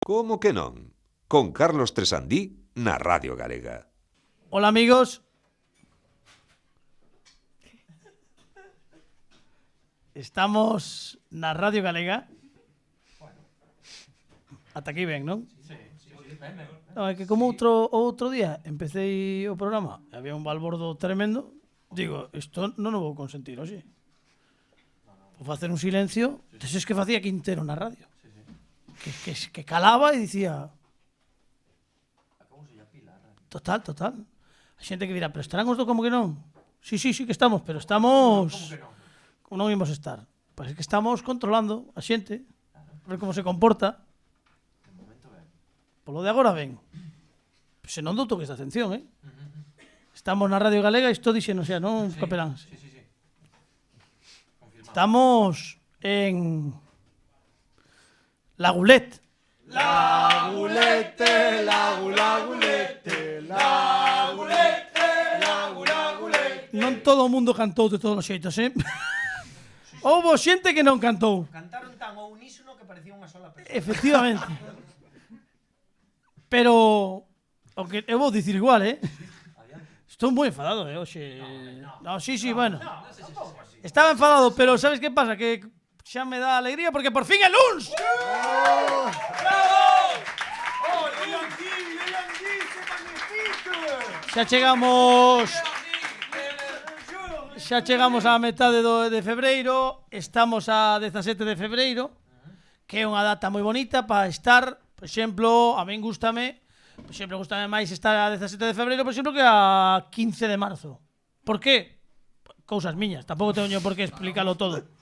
Como que non? Con Carlos Tresandí na Radio Galega. Hola amigos. Estamos na Radio Galega. Ata aquí ben, non? Sí. Non, é que como outro día empecé o programa, había un balbordo tremendo. Digo, isto non o vou consentir, oxe. Vou facer un silencio, deses que facía Quintero na radio. Que calaba e dicía... Total. A xente que dirá, pero estarán os do como que non? Sí que estamos, pero estamos... Como non imos estar? Pois é que estamos controlando a xente, a ver como se comporta. Polo de agora ben. Se non dou toques de atención, Estamos na Radio Galega, isto dixeno xa, non, capelán? Sí. Estamos en... La Gulete. La Gulete, la Gulete, la Gulete, la Gulete. Non todo o mundo cantou de todos os xeitos, Houbo xente que non cantou. Cantaron tan ao unísono que parecía unha sola persona. Efectivamente. Pero o que eu vou dicir igual, Estou moi enfadado, hoxe. No, sí, bueno. Estaba enfadado, pero sabes que pasa? Que xa me dá alegría porque por fin é luns. Xa chegamos á metade de febreiro. Estamos a 17 de febreiro, que é unha data moi bonita para estar, por exemplo, a min gústame máis estar a 17 de febreiro, por exemplo, que a 15 de marzo. Por qué? Cousas miñas, tampouco teño por que explícalo todo.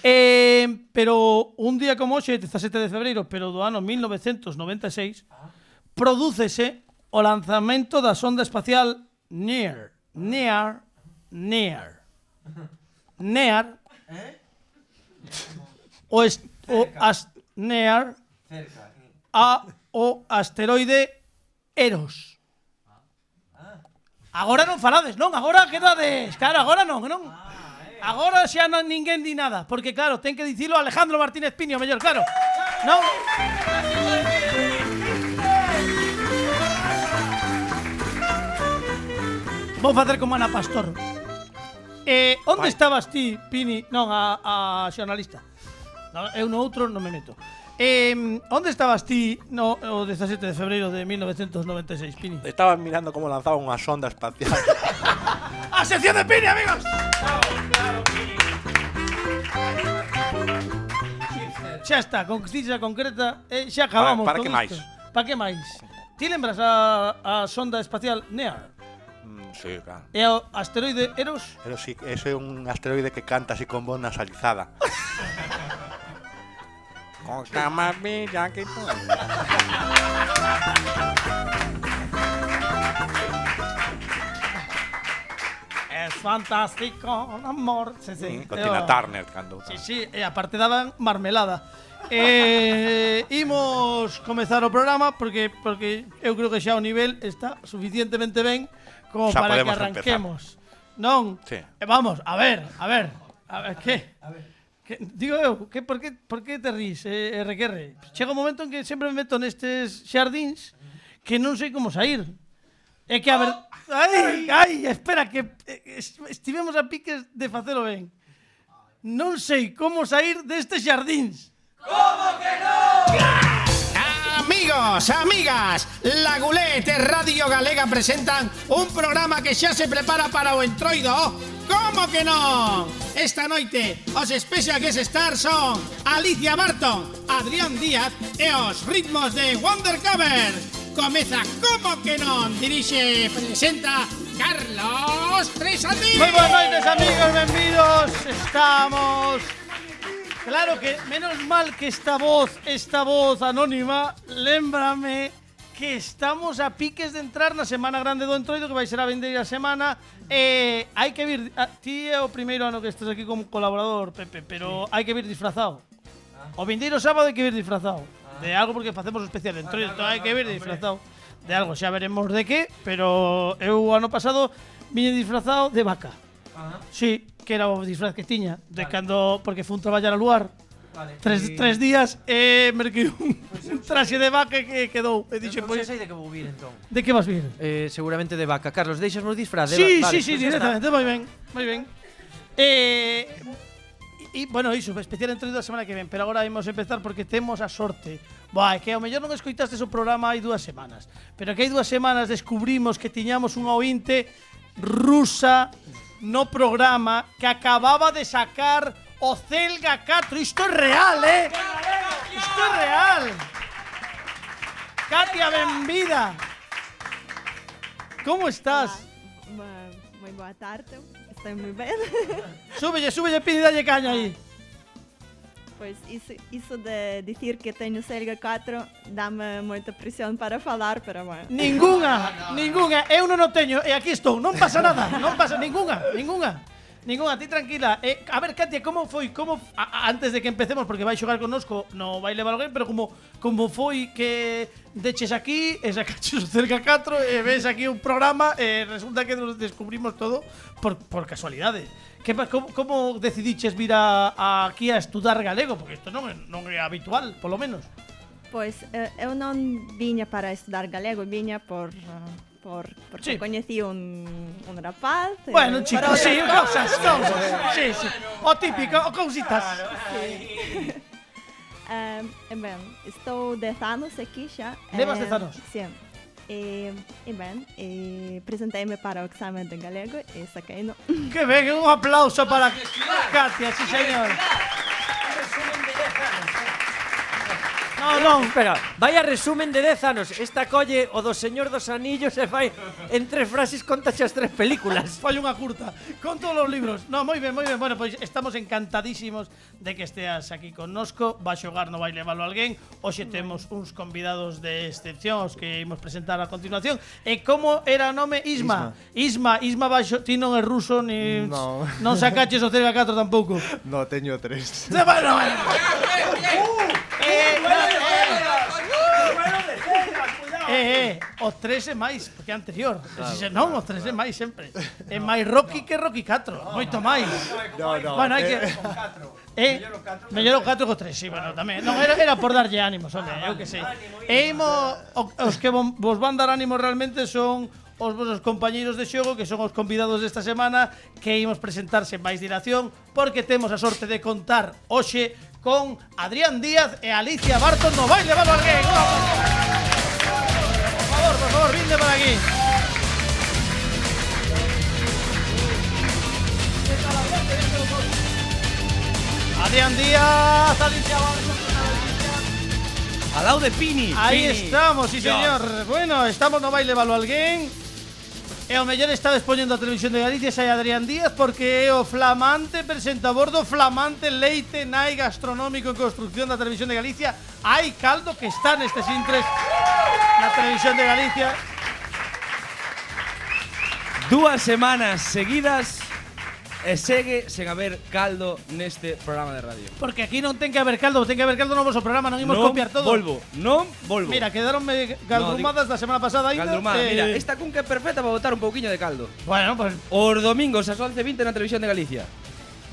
Pero un día como hoxe, 17 de febreiro, pero do ano 1996, prodúcese o lanzamento da sonda espacial NEAR. NEAR. NEAR o asteroide Eros. Agora non falades, non? Agora quedades. Claro, agora non. Agora xa non ninguén di nada, porque claro, ten que dicilo Alejandro Martínez Pini, o mellor, claro. Non? Vou facer como Ana Pastor. Onde estabas ti, Pini? Non, a xornalista. No, eu no outro non me meto. Onde estabas ti o 17 de febreiro de 1996, Pini? Estaba mirando como lanzaba unha sonda espacial. A sección de Pini, amigos. Xa está, con cita concreta, xa acabamos. Para que máis? Para que máis? Ti lembras a sonda espacial NEAR? Sí, claro. E o asteroide Eros? Pero sí, ese é un asteroide que canta así con voz nasalizada. Cosa más bella que tú. Es fantástico, amor. Sí. Con Tina Turner cando. Sí, e aparte daban marmelada. Imos comezar o programa porque eu creo que xa o nivel está suficientemente ben como xa para que arranquemos. Empezar. Non? Sí. Vamos, a ver, que? Digo eu, por que te rís, RQR? Chega un momento en que sempre me meto nestes xardíns que non sei como sair. É que a ver... Ai, espera, que estivemos a piques de facelo ben. Non sei como sair destes xardíns. ¿Cómo que no? Amigos, amigas, La Gulete e Radio Galega presentan un programa que xa se prepara para o entroido. Como que non? Esta noite os Special Guest Stars son Alicia Barton, Adrián Díaz e os ritmos de Wondercover. Comeza Como que non, dirixe e presenta Carlos Tresandí. Moi boas noites, amigos, benvidos. Estamos... Claro que, menos mal que esta voz anónima, lémbrame que estamos a piques de entrar na Semana Grande do Entroido, que vai ser a vindeira semana. Hai que vir, ti é o primeiro ano que estás aquí como colaborador, Pepe, pero hai que vir disfrazado. O vindeiro sábado hai que vir disfrazado de algo, porque facemos o especial de Entroido, entón hai que vir disfrazado de algo, xa veremos de que, pero eu o ano pasado vine disfrazado de vaca. Sí, que era o disfraz que tiña de cando, porque fun traballar ao lugar Vale. Tres días merquei un traxe de vaca que quedou. E dixen, Non pois, sei de que vou vir entón. de que vas vir? Seguramente de vaca. Carlos, deixasmos disfraz de Sí, vaca. sí, sí, directamente, moi ben, moi ben. E bueno, iso, especial entroido a semana que ven, pero agora imos empezar porque temos a sorte. Buah, é que ao mellor non escoitastes o programa hai 2 semanas, pero que hai 2 semanas descubrimos que tiñamos unha ointe rusa no programa que acababa de sacar o Celga 4. Isto é real, Isto é real. Katia, benvida. Como estás? Moi boa tarde, estou moi ben. Súbelle, pide, dalle caña aí. Pois iso de dicir que teño Celga 4 dame moita presión para falar, pero bueno. Ningunha. Eu non o teño e aquí estou. Non pasa nada. Non pasa ningunha. Ti tranquila. A ver, Katia, como foi? Antes de que empecemos, porque vai xogar connosco, no vai levar alguén, pero como foi que deches aquí e sacaches o Celga 4 e ves aquí un programa e resulta que nos descubrimos todo por casualidade. Como decidiches vir aquí a estudar galego? Porque isto non é habitual, polo menos. Pois eu non viña para estudar galego, viña porque Sí. coñecí un rapaz. Bueno, chicos, sí, cosas. Sí. O típico, o cousitas. Ben, estou 10 anos aquí xa. Levas 10 anos? Sí. E presentei-me para o exame de galego e saquei-no. Que ben, un aplauso para Katia, sí señor. Non. Espera, vai a resumen de 10 anos. Esta colle o do Señor dos Anillos e fai en 3 frases contaxe as 3 películas. Fai unha curta con todos os libros. No, moi ben. Bueno, pois estamos encantadísimos de que esteas aquí connosco. Va a xogar, no vai levalo alguén. Hoxe temos uns convidados de excepción os que imos presentar a continuación. E como era o nome? Isma baixo, ti non é ruso ni non sacaches o Celga 4 tampouco. No, teño 3. Bueno. O 3 é máis, porque é anterior. Non, o 3 é máis sempre. É máis Rocky que Rocky 4, moito máis. No. Bueno, hai que mellor o 4 que o 3, sí, bueno, tamén. Non, era por darlle ánimos, home, eu que sei. E os que vos van dar ánimos realmente son os vosos compañeiros de xogo, que son os convidados desta semana, que imos presentarse en máis dilación, porque temos a sorte de contar hoxe con Adrián Díaz e Alicia Barton. No vai levar alguén. Por favor, vinde para aquí. Adrián Díaz, Alicia Barton. Al lado de Pini. Ahí estamos, sí señor. Bueno, estamos no vai levar alguén. E o mellor está expoñendo a Televisión de Galicia sai Adrián Díaz porque é o flamante presentador do flamante leite nai gastronómico en construcción da Televisión de Galicia. Hai caldo que está nestes intres na Televisión de Galicia. 2 semanas seguidas e segue sen haber caldo neste programa de radio. Porque aquí non ten que haber caldo no vosso programa, non imos copiar todo. Non volvo. Mira, quedaronme galdrumadas da semana pasada ainda. Galdrumada, mira, esta cunca é perfecta para botar un pouquiño de caldo. Bueno, pues Os domingos ás 11:20 na Televisión de Galicia.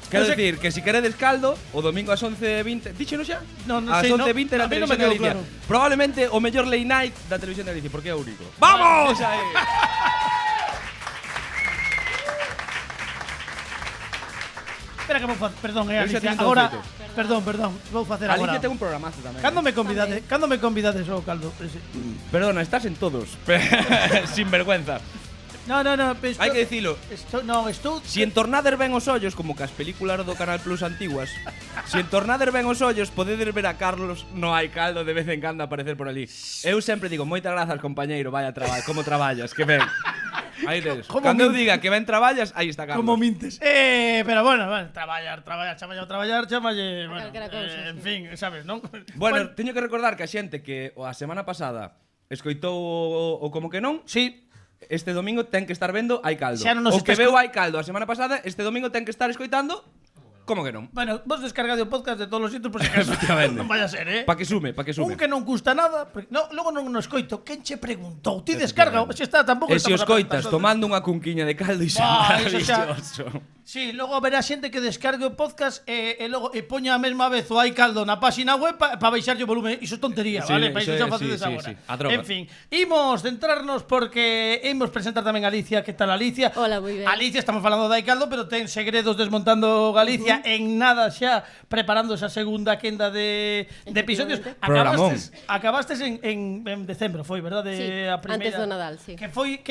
Quero decir que si queredes caldo, o domingo ás 11:20, díxeno xa? Non ás sei, 11:20 na a mí non me Televisión de quedou Galicia. claro. Probablemente o mellor late night da Televisión de Galicia, porque é o único. ¡Vamos! Esa é. espera que vou facer, perdón, Eu xa Alicia, teño todo agora, feito. perdón, vou facer agora. Alicia ten un programazo tamén. Cando me convidades ao caldo? Perdona, estás en todos. Sin vergüenza. No, Hai que dicilo. Estou Si entornader ben os ollos, como que as películas do Canal Plus antiguas, si entornader ben os ollos, podedes ver a Carlos no hai caldo de vez en cando aparecer por ali. Eu sempre digo, moitas grazas, compañeiro, vaya traballo, como traballas, que ben. Aí tes. Cando eu diga que ben traballas, aí está Carlos. como mintes. Pero bueno, traballar, chamalle, bueno, Calquera cousa, en fin, sabes, non? Bueno, teño que recordar que a xente que a semana pasada escoitou o como que non, sí, este domingo ten que estar vendo hai caldo. Xa non nos O que está veu hai caldo a semana pasada, este domingo ten que estar escoitando como que non. bueno, vos descargade o podcast de todos os sitios por si acaso. Efectivamente. Non vaya a ser, Pa que sume. Un que non custa nada, logo non nos escoito. Quen che preguntou? Ti descarga, se está tampouco E se estamos os coitas a preguntar todo. tomando unha cunquiña de caldo e Buah, eso xa. maravilloso. Sí, logo haberá xente que descargue o podcast e logo poña a mesma vez o Hai Caldo na páxina web para baixarlle o volumen. Iso é tontería, Sí, vale? Para iso xa sí, facedes sí, agora. sí, a droga. En fin, imos centrarnos porque imos presentar tamén a Alicia. Que tal, Alicia? Hola, moi ben. Alicia, estamos falando de Hai Caldo, pero ten segredos desmontando Galicia. En nada xa preparando esa segunda quenda de episodios. Programón. Acabastes en decembro, foi, verdad? Sí, A primeira. antes do Nadal, sí. Que foi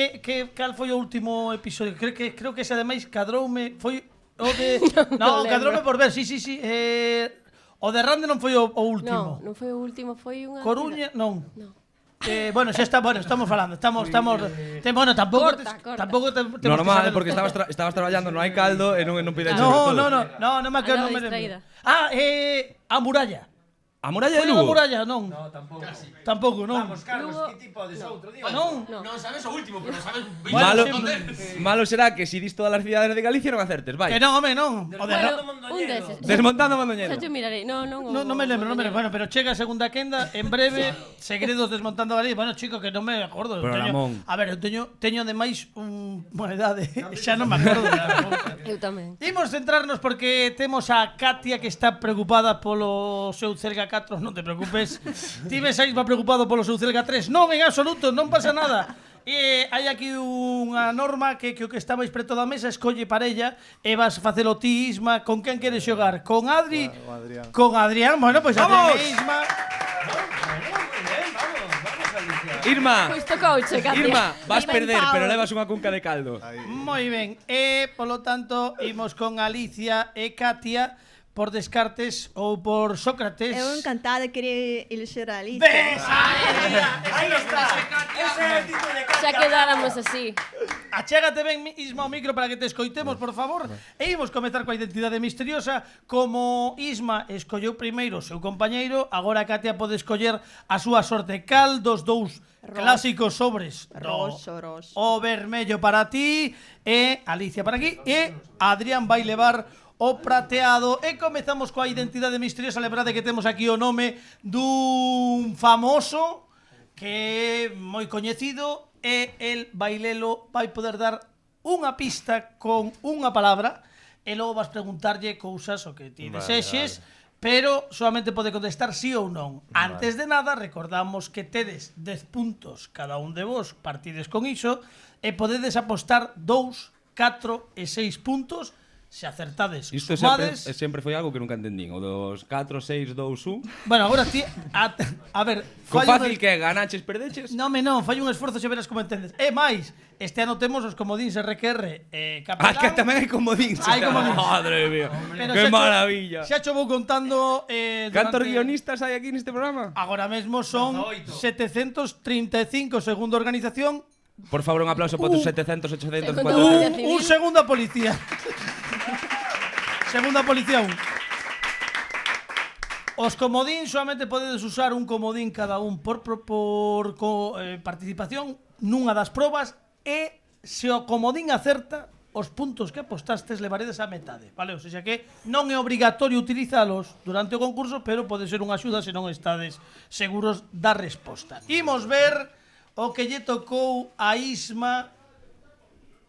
cal foi o último episodio? Creo que ese ademais cadroume foi o de Non cadroume lembro. por ver, sí. O de Rande non foi o último. Non foi o último, foi unha... Coruña, non. Non. Bueno, xa está, estamos falando, estamos bueno, tampouco Corta. tampouco temos Normal, que saber- porque estabas traballando, non hai caldo e non pides No, todo. non me acuerdo, non me distraída. lembro. A muralla. A muralla de Foi a Lugo. muralla, non. No, tampouco, non. Lugo... Non. Malo, sí. malo será que si dis todas as cidades de Galicia non acertes, vai. Que non, home, non. O de Bueno, un deses. Desmontando Mondoñedo. Xa te mirarei. Non No me lembro. Bueno, pero chega a segunda quenda en breve, segredos desmontando Galicia. Bueno, chico, que non me acordo. Programón. A ver, eu teño ademais unha idade, xa non me acordo. Eu tamén. Imos centrarnos porque temos a Katia que está preocupada polo seu Celga 4, non te preocupes. Ti ves a Isma preocupado polo seu Celga 3. Non, en absoluto, non pasa nada. E hai aquí unha norma que o que está máis preto da mesa escolle parella e vas facelo ti, Isma. Con quen queres xogar? Con Adri? Con Adrián. Bueno, pois pues ¡Vamos! Isma. Irma, Pois tocouche, Katia. Irma, vas Inventado. perder, pero levas unha cunca de caldo. Moi ben. E, polo tanto, imos con Alicia e Katia por Descartes ou por Sócrates. Eu encantada quería elixir a Alicia. ¡Ves! Aí está. Ese é o título de Xa quedáramos así. Achégate ben, Isma, o micro para que te escoitemos, por favor. E imos comezar coa identidade misteriosa. Como Isma escolleu primeiro o seu compañeiro, agora a Katia pode escoller a súa sorte. Cal dos dous clásicos sobres? Roxo. O vermello para ti e Alicia para aquí. E Adrián vai levar o prateado. E comezamos coa identidade misteriosa. Lembrade que temos aquí o nome dun famoso que é moi coñecido e el bailelo vai poder dar unha pista con unha palabra e logo vas preguntarlle cousas o que ti desexes, pero solamente pode contestar sí ou non. Antes de nada, recordamos que tedes 10 puntos cada un de vos, partides con iso, e podedes apostar 2, 4 e 6 puntos. Se acertades, Isto sumades. sempre foi algo que nunca entendín. O dos 4, 6, 2, 1. Bueno, agora ti a ver, Co fai fácil un- que é, ganaches, perdeches. Non, fai un esforzo xe verás como entendes. E máis, este ano temos os comodíns RQR Capelán. Que tamén hai comodíns. Hai comodíns. Madre mía, Pero que xa cho- maravilla. Xa cho vou contando Cantos durante- guionistas hai aquí neste programa? Agora mesmo son 735 segundo organización. Por favor, un aplauso para tus 700, 800, Segundo 400. Guardia Civil. Un segundo a policía. Segunda policía 1. Os comodín solamente podedes usar un comodín cada un por participación nunha das probas e se o comodín acerta os puntos que apostastes levaredes a metade, vale? O sea que non é obrigatorio utilizalos durante o concurso, pero pode ser unha axuda se non estades seguros da resposta. Imos ver o que lle tocou a Isma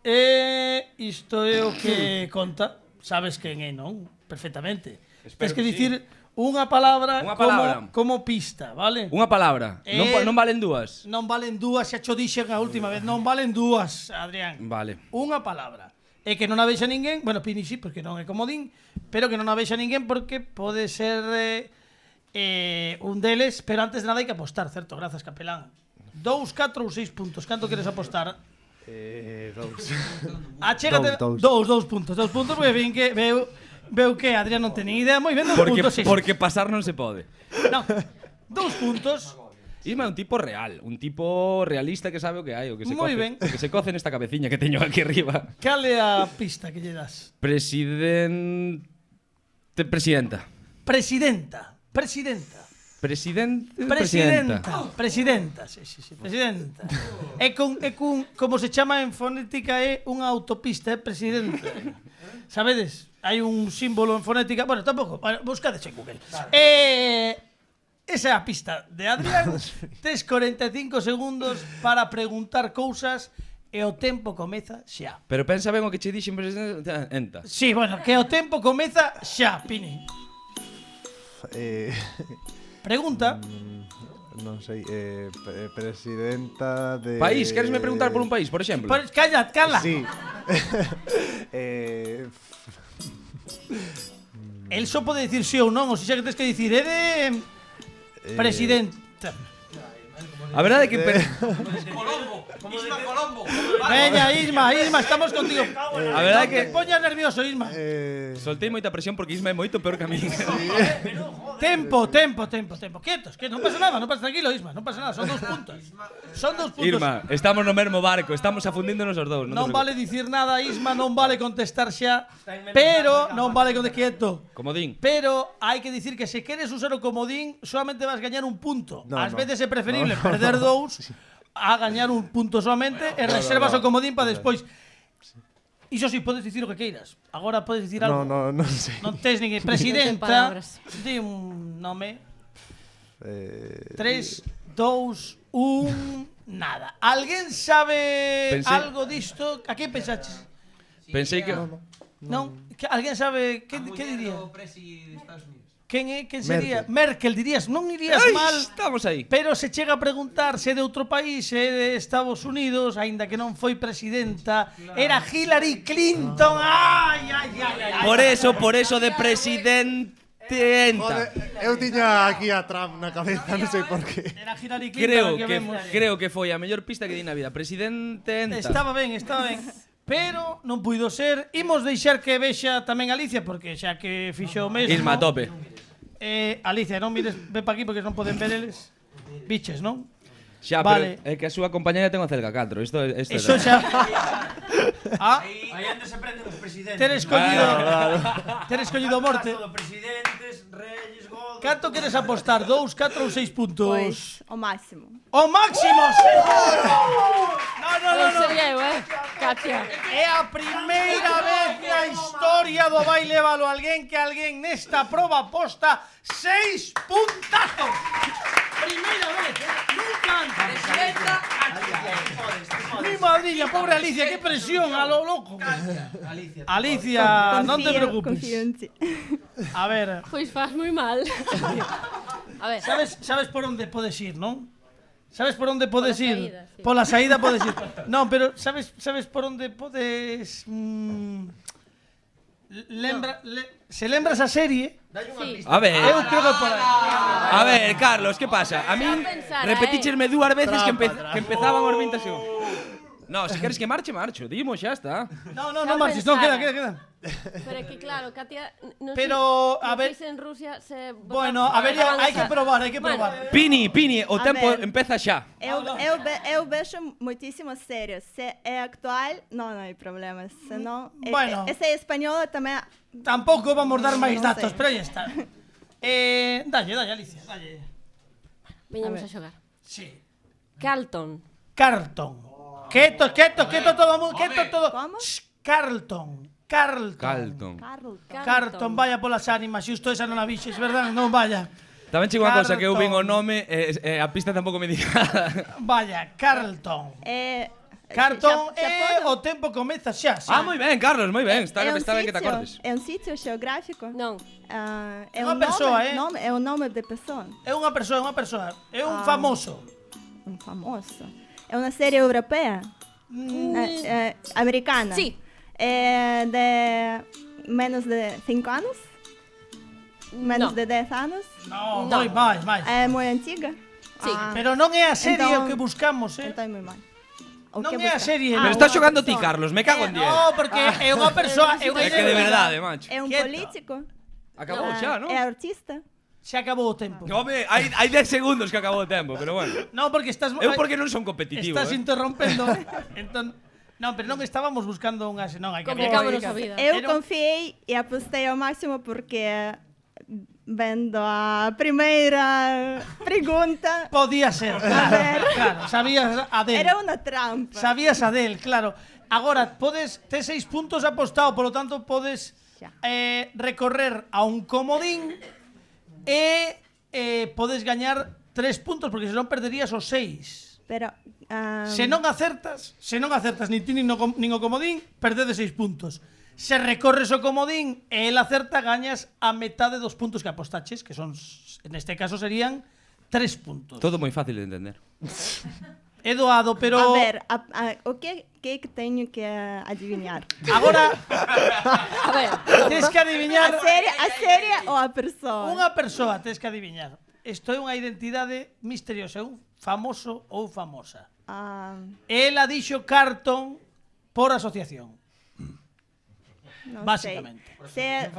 e isto é o que conta. Sabes quen é, non? Perfectamente. Tens que que dicir unha palabra, Unha palabra. como pista, vale? Unha palabra. Non valen dúas. Non valen dúas, xa cho dixen a última vez. Non valen dúas, Adrián. Vale. Unha palabra. E que non a vexa ninguén, bueno, Pini sí, porque non é comodín, pero que non a vexa ninguén porque pode ser un deles, pero antes de nada hai que apostar, certo? Grazas, Capelán. 2, 4 ou 6 puntos. Canto queres apostar? Achégate. Dous puntos, porque ven que veu que Adrián non ten ni idea. Moi ben, 2 puntos, sí. Porque pasar non se pode. Non, 2 puntos. Isma é un tipo real, un tipo realista que sabe o que hai, o que se Moi coce, ben. o que se coce nesta cabeciña que teño aquí arriba. Cal é a pista que lle das? Presidenta. Presidenta, sí, presidenta. É como se chama en fonética, é unha autopista, é presidenta. Sabedes? Hai un símbolo en fonética, bueno, tampouco, buscades en Google. Esa é a pista de Adrián. Tes 45 segundos para preguntar cousas e o tempo comeza xa. Pero pensa ben o que che dixen, presidenta. Sí, bueno, que o tempo comeza xa, Pini. Pregunta. Non sei, presidenta de... País, queresme preguntar por un país, por exemplo? Calla. Sí. El só pode dicir sí ou non, ou xa que tens que dicir, é de... Presidenta. A verdade é que... Veña, Isma, estamos contigo. A verdade é que... Non te poñas nervioso, Isma. Soltei moita presión porque Isma é moito peor que a mí. Tempo. Quietos, que non pasa nada, tranquilo, Isma, non pasa nada, son 2 puntos. Son 2 puntos. Irma, estamos no mesmo barco, estamos afundíndonos os dous. Non vale dicir nada, Isma, non vale contestar xa, pero non vale quieto. Comodín. Pero hai que dicir que se queres usar o comodín, solamente vas gañar un punto. No, Ás no. veces é preferible perder 2 a gañar un punto solamente e reservas o comodín para despois. Iso si, podes dicir o que queiras. Agora podes dicir algo. Non sei. Non tes nin presidenta. palabras. Di un nome. 3, 2, 1, nada. Alguén sabe algo disto? A que pensaches? Pensei que... Non? Que alguén sabe que diría? Quen sería? Merkel dirías, non irías mal. Estamos aí. Pero se chega a preguntar se é de outro país, se é de Estados Unidos, aínda que non foi presidenta, era Hillary Clinton. Ai. Por eso de presidenta. Joder, eu tiña aquí a Trump na cabeza, non sei por qué. Era Hillary Clinton Creo que foi a mellor pista que di na vida. Presidenta. Estaba ben. Pero non puido ser. Imos deixar que vexa tamén Alicia, porque xa que fixo o mesmo. Isma, a tope. Alicia, non mires, ven pa aquí porque non poden ver eles. Biches, non? Xa, Vale. pero é que a súa compañera ten o Celga 4. Isto Eso xa. Aí onde se prenden os presidentes. Ter escollido morte. Presidentes, reyes, godos. Canto queres apostar? 2, 4 ou 6 puntos? Pois, o máximo. ¡O máximo! Non sería eu, Katia. É a primeira vez na historia do Vai Lévalo alguén que alguén nesta proba aposta 6 puntazos. Primeira vez, nunca antes. Mi madriña, pobre Alicia, que presión, a lo loco. Alicia, non te preocupes. Confío en ti. A ver, Pois faz moi mal. A ver. sabes por onde podes ir, non? Sabes por onde podes Pola ir? saída, sí. Pola saída podes ir. Non, pero sabes por onde podes se lembras a serie? Sí. A ver. Eu creo que por aí. A ver, Carlos, que pasa? A min pensar, repetichesme dúas veces que empezaban os 20 segundos. No, se queres que marche, marcho. Dimo, xa está. No, marches, non, queda. Pero é que claro, Katia, non Pero, sei, a ver- non sei se en Rusia se Bueno, a ver, hai que probar. Pini, o A tempo ver. empeza xa. Eu vejo muitíssimas séries. Se é actual, não hai problema. Se não, Bueno. se é espanhola também. Tampouco vamos dar máis Non datos, sei. pero aí está. Dalle, Alicia, dalle. Viñamos a xogar. Sí. Carlton. Carlton. Quieto todo o mundo, quieto todo. Como? Carlton. Carlton, vaya polas ánimas, xusto esa non a vixes, verdad? Non vaya. Tamén chegou unha cosa que eu vin o Carlton. nome e a pista tampouco me di nada. Vaya, Carlton. Carlton o tempo comeza xa. Ah, moi ben, Carlos, moi ben. Está ben que te acordes. É um sítio geográfico? Non. É Unha persoa, nome, é o nome de pessoa. É unha persoa. É un famoso. Um famoso. É uma série europeia? Americana? Sí. É de menos de 5 anos? Menos No. de 10 anos? No, No. máis. É moi antiga? Sí. Pero non é a serie Então- o que buscamos, Então é moi mal. O Non que é a busca? serie. Pero non. estás xogando ti, persona. Carlos, me cago en 10. No, porque é unha persoa, é unha É que de verdade, macho. É um Quieto. político? Acabou xa, non? É artista? Se acabou o tempo. Home, hai 10 segundos que acabou o tempo, pero bueno. No, porque estás Eu porque non son competitivo, Estás interrompendo. Entón, non, pero non estábamos buscando unha, non, hai que Complicámonos a vida. Eu Era- confiei e apostei ao máximo porque vendo a primeira pergunta Podía ser, claro, sabías a del. era unha trampa. Sabías a del, claro. Agora, tes 6 puntos apostado, polo tanto, podes Xa. recorrer a un comodín e podes gañar 3 puntos, porque senón perderías os 6. Pero Se non acertas nin ti nin o comodín, perdedes 6 puntos. Se recorres o comodín e el acerta, gañas a metade dos puntos que apostaches, que son, neste caso serían 3 puntos. Todo moi fácil de entender. É doado, pero... a ver, o que teño que adivinhar? Agora, A ver, tens que adiviñar... A serie ou a persoa? Unha persoa tens que adiviñar. Isto é unha identidade misteriosa, é un famoso ou famosa. Ela dixo Carton por asociación. Non Básicamente. sei.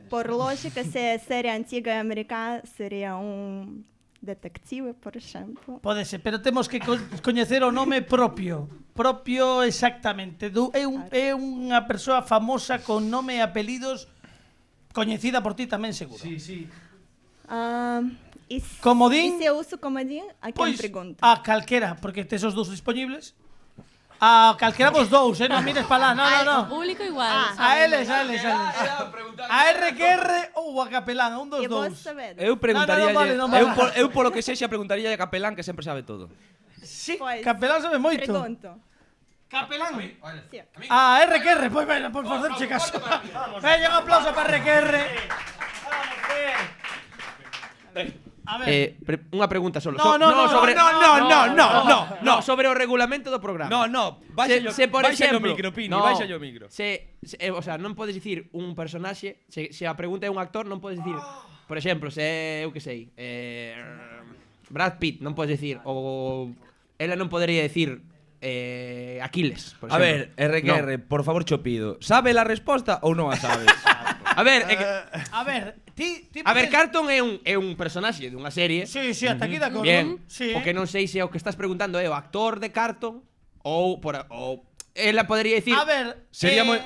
Por lógica, se é serie antiga e americana, sería un detective, por exemplo. Pode ser, pero temos que coñecer o nome propio. Propio exactamente. É unha persoa famosa con nome e apelidos coñecida por ti tamén, seguro. Sí. Comodín? E se eu uso comodín, a quen pregunto? A calquera, porque tes os dous disponibles. A calquera vos dous, non mires para lá. No. o público igual. A eles. A RQR ou a Capelán, un dos E vos dous. sabedes? Eu preguntaría, non vale. eu polo que sexa preguntaría a Capelán, que sempre sabe todo. Sí, Pois, Capelán sabe moito. Pregunto. Capelán. Sí. A RQR, pois venga, por facerche caso. Veña, un aplauso para RQR. A ver. Unha pregunta solo. No, sobre o regulamento do programa. No, baixa por o exemplo, micro, Pini, baixa o micro. O sea, non podes dicir un personaxe, se a pregunta é un actor, non podes dicir, por exemplo, se eu que sei, Brad Pitt, non podes dicir, ou ela non podería dicir Aquiles, por A exemplo. ver, RQR, por favor, cho pido. Sabe la resposta ou non a sabes? A ver, ti a ver, Carton é un personaxe dunha serie. Sí, ata aquí de acordo. Bien, Sí. o que non sei se o que estás preguntando é o actor de Carton ou ela podería dicir. A ver, Sería moi-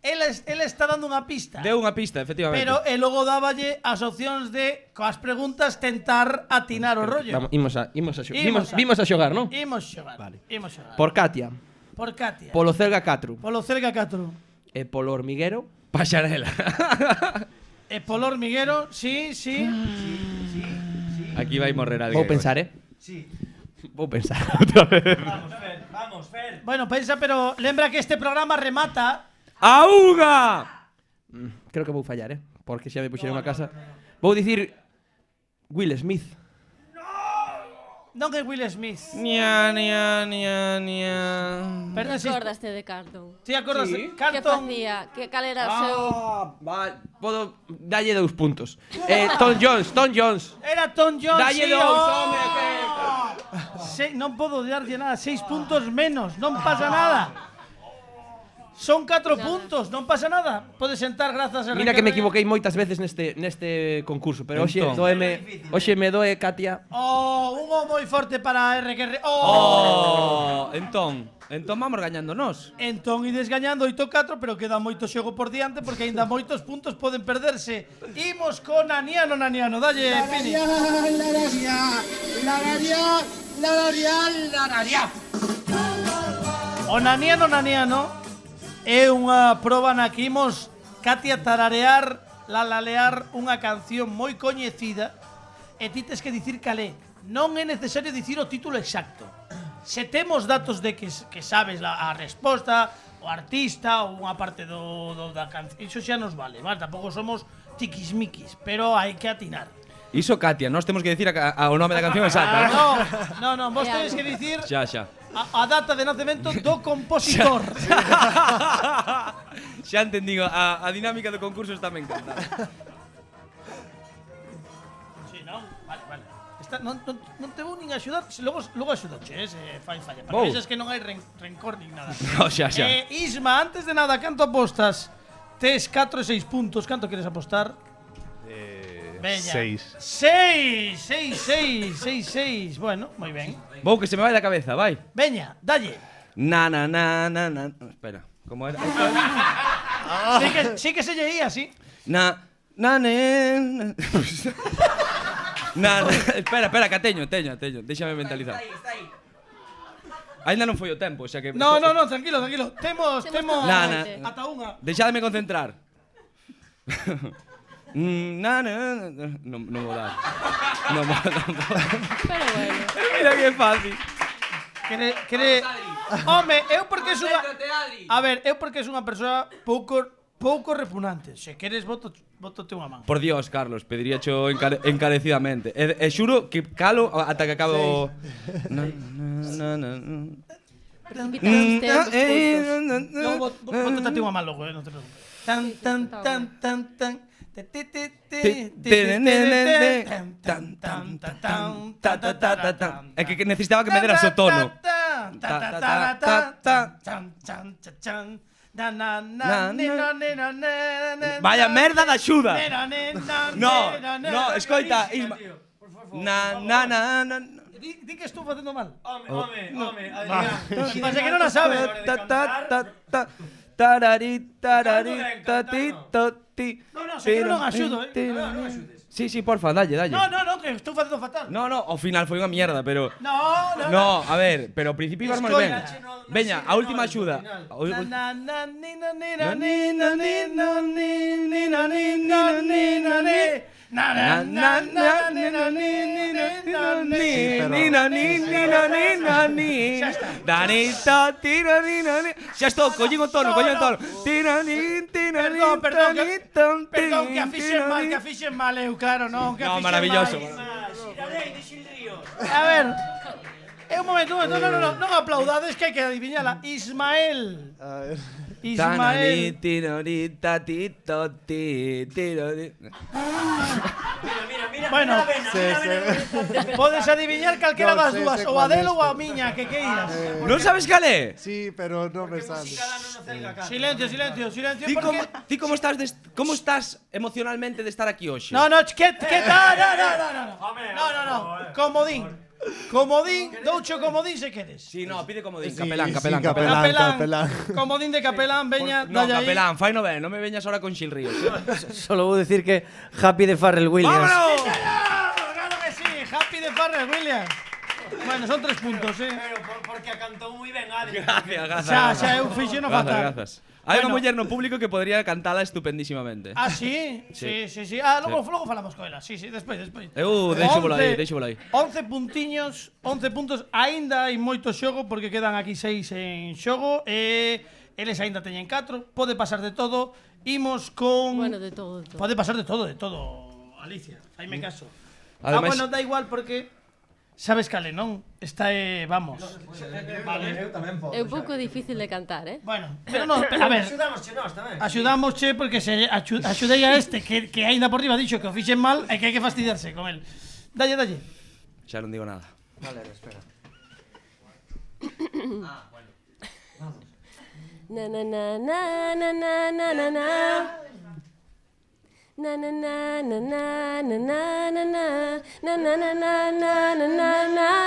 Ela está dando unha pista. Deu unha pista, efectivamente. Pero logo dáballe as opcións de, coas preguntas, tentar atinar o rollo. Vamos, imos a xogar, non? Imos xogar. Vale. Imos xogar. Por Katia, Por Katia. polo Celga 4 Polo Celga 4. e polo Hormiguero. Pasarela. E polo Hormiguero, sí. Aquí vai morrer alguén. Vou pensar, Sí. Vou pensar outra vez. Vamos, Fer. Bueno, pensa, pero lembra que este programa remata. ¡Auga! Creo que vou fallar, porque xa me puxeron a casa. Vou dicir Will Smith. Non é Will Smith. Nia. Perdón, si Acordaste de Carton? ti acordas Sí. Que Carton. facía? Cal era o seu... Podo dalle 2 puntos. Tom Jones. Era Tom Jones. Dalle sí, 2, home, non podo darlle nada, 6 puntos menos, non pasa nada. Son 4 puntos, non pasa nada. Podes sentar grazas a Mira que me equivoquei moitas veces neste concurso, pero hoxe me doe Katia. Un moi forte para RQR. Entón vamos gañando nós. Entón ides gañando 8-4, pero queda moito xogo por diante porque aínda moitos puntos poden perderse. Imos con Aniano. Dalle, Pini. O Naniano é unha proba na que imos Katia tararear, lalear unha canción moi coñecida e ti tes que dicir calé. Non é necesario dicir o título exacto. Se temos datos de que sabes a resposta, o artista ou unha parte da canción, iso xa nos vale, vale? Tampouco somos tiquismiquis, pero hai que atinar. Iso, Katia, nós temos que dicir o nome da canción exacta. Non, vos tedes que dicir Xa. a data de nacemento do compositor. Xa entendín, a dinámica do concurso está me encantada. Sí, non? Vale. Non te vou nin axudar, logo axudoche, se fai falla. Para Vou. que vexas que non hai rencor nin nada. No, xa. Isma, antes de nada, canto apostas? Tes 4 e 6 puntos, canto queres apostar? 6. 6. Bueno, moi ben. Vou que se me vai da cabeza, vai. Veña, dalle. Na. Espera, como era? Sí que se lle ia, sí. Espera, que teño. Déxame mentalizar. Ainda non foi o tempo, xa que... No, tranquilo. Temos ata unha. Deixadme concentrar. Non vou dar. Pero bueno. Mira que fácil. Home, eu porque son unha... A ver, eu porque son unha persoa pouco repugnante. Se queres, botote unha man. Por Dios, Carlos, pediría cho encarecidamente. E xuro que calo ata que acabo... Precipitaste os puntos. Logo, botote unha man logo, non te preocupes. É que necesitaba que me deras o tono. Vaya merda de axuda. No, escoita, Isma. Di que estou facendo mal. Home, Pasa que non a sabe. No, se quero non axudo, Sí, porfa, dalle. No, que estou facendo fatal. No, ao final foi unha mierda, pero... No, a ver, pero ao principio íbamos ben. Veña, a última axuda. Xa estou, collín o tono. Perdón, que afixen mal eu, claro, non, que afixen mal. No, maravilloso. A ver, un momento, non aplaudades que hai que adivinala. Ismael. Bueno, podes adivinar calquera das dúas, ou a dela ou a miña, que queiras. Non sabes cal é? Sí, pero non me sale. Silencio, porque... Ti como estás emocionalmente de estar aquí hoxe? No, que no. Comodín, doucho comodín se queres. Sí, no, pide comodín. Sí, Capelán. Comodín de capelán, veña, No, dalle aí. capelán, faino ben, non me veñas ahora con Xil Ríos. Solo vou decir que Happy de Pharrell Williams. ¡Vámonos! Claro que sí, Happy de Pharrell Williams. Bueno, son 3 puntos, Pero porque a cantou moi ben, Adri. Gracias. Xa, eu fixeno fatal. Grazas. Hai unha muller no público que podría cantala estupendísimamente. Ah, sí? Sí. Logo falamos con ela. Sí, despois. Deixémolo aí. 11 puntiños, 11 puntos. Aínda hai moito xogo porque quedan aquí 6 en xogo. Eles aínda teñen 4. Pode pasar de todo. Imos con... Bueno, de todo. Pode pasar de todo, Alicia. Faime caso. Ademais... bueno, da igual porque... Sabes cale, non? Esta é, vamos. Vale. É un pouco difícil de cantar, Bueno, pero non, a ver. Axudámosche porque se axudei a este que aínda por riba dixo que o fixen mal e que hai que fastidiarse con el. Dalle. Xa non digo nada. Vale, espera. Bueno. Vamos. Na na na na na na na na. Na na na na na na na na na na na na na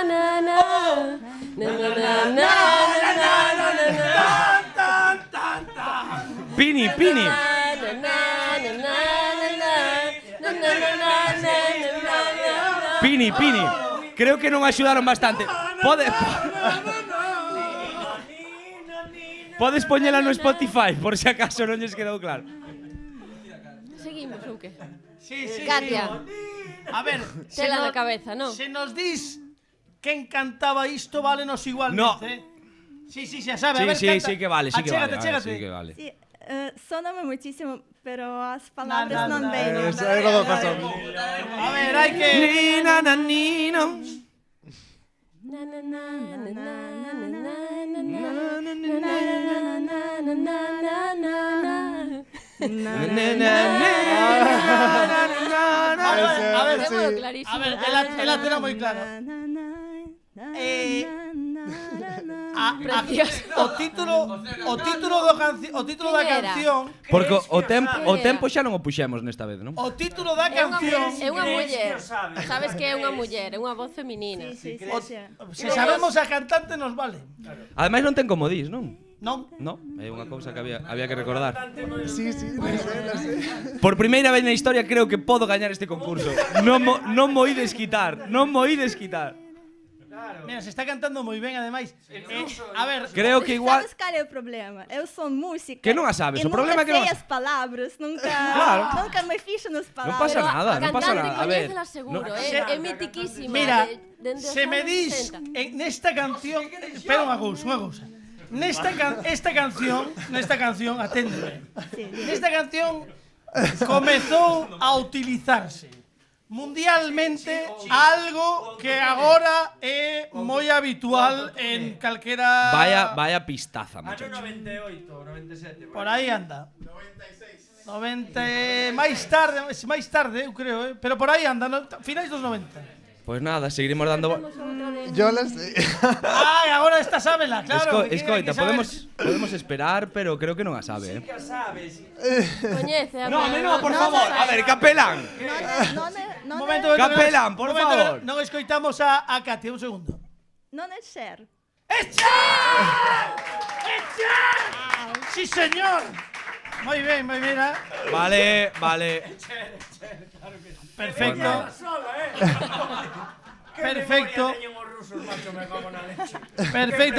na na na na na na Pini. Pini. Creo que non axudaron bastante. Podes poñela no Spotify, por se acaso non lles quedou claro. Seguimos, ou que? Sí. Katia. A ver, Tela na cabeza, non? Se nos dis quen cantaba isto, válenos igualmente. Sí, xa sabe. A ver, Sí, que vale. Achégate. Sí, soname muchísimo, pero as palabras non veñen. Eso é logo pasou. A ver, hai que... A ver, ela tera moi claro. O título da canción. Porque o tempo xa non o puxemos nesta vez, non? O título da canción. É unha muller. Sabes que é unha muller, é unha voz feminina. Sí. Se sabemos a cantante nos vale. Ademais non ten como dis, non? Non. No, é unha cousa que había que recordar. Sí, non sei. Por primeira vez na historia creo que podo gañar este concurso. Non mo ides quitar. Mira, se está cantando moi ben, ademais. A ver, Creo que igual... Sabes cal é o problema? Eu son música. Que non a sabes, e o problema é que non nunca a sei as palabras, nunca me fixo nas Non palabras. pasa nada, non pasa nada. A ver, Coñécela seguro, no- é mitiquísima. mira, dende os se me anos dis 60. nesta canción, espera unha cousa. Esta canción, aténdeme. Nesta canción comezou a utilizarse mundialmente algo que agora é moi habitual en calquera... Vaya pistaza, Ano muchacho. 98 ou 97. Por aí anda. 96. máis tarde, eu creo, pero por aí anda, finais dos 90. Pues nada, seguiremos dando... Yo les... Ai, agora esta sábela, claro. Escoita, podemos esperar, pero creo que non a sabe, Que sabes. Coñece, No, por favor. A ver, capelán. Un momento, Capelán, por momento, favor. Non escoitamos a Katia, un segundo. Non é Cher. Sí, señor. Moi ben, mira. Vale. Perfecto. Perfecto.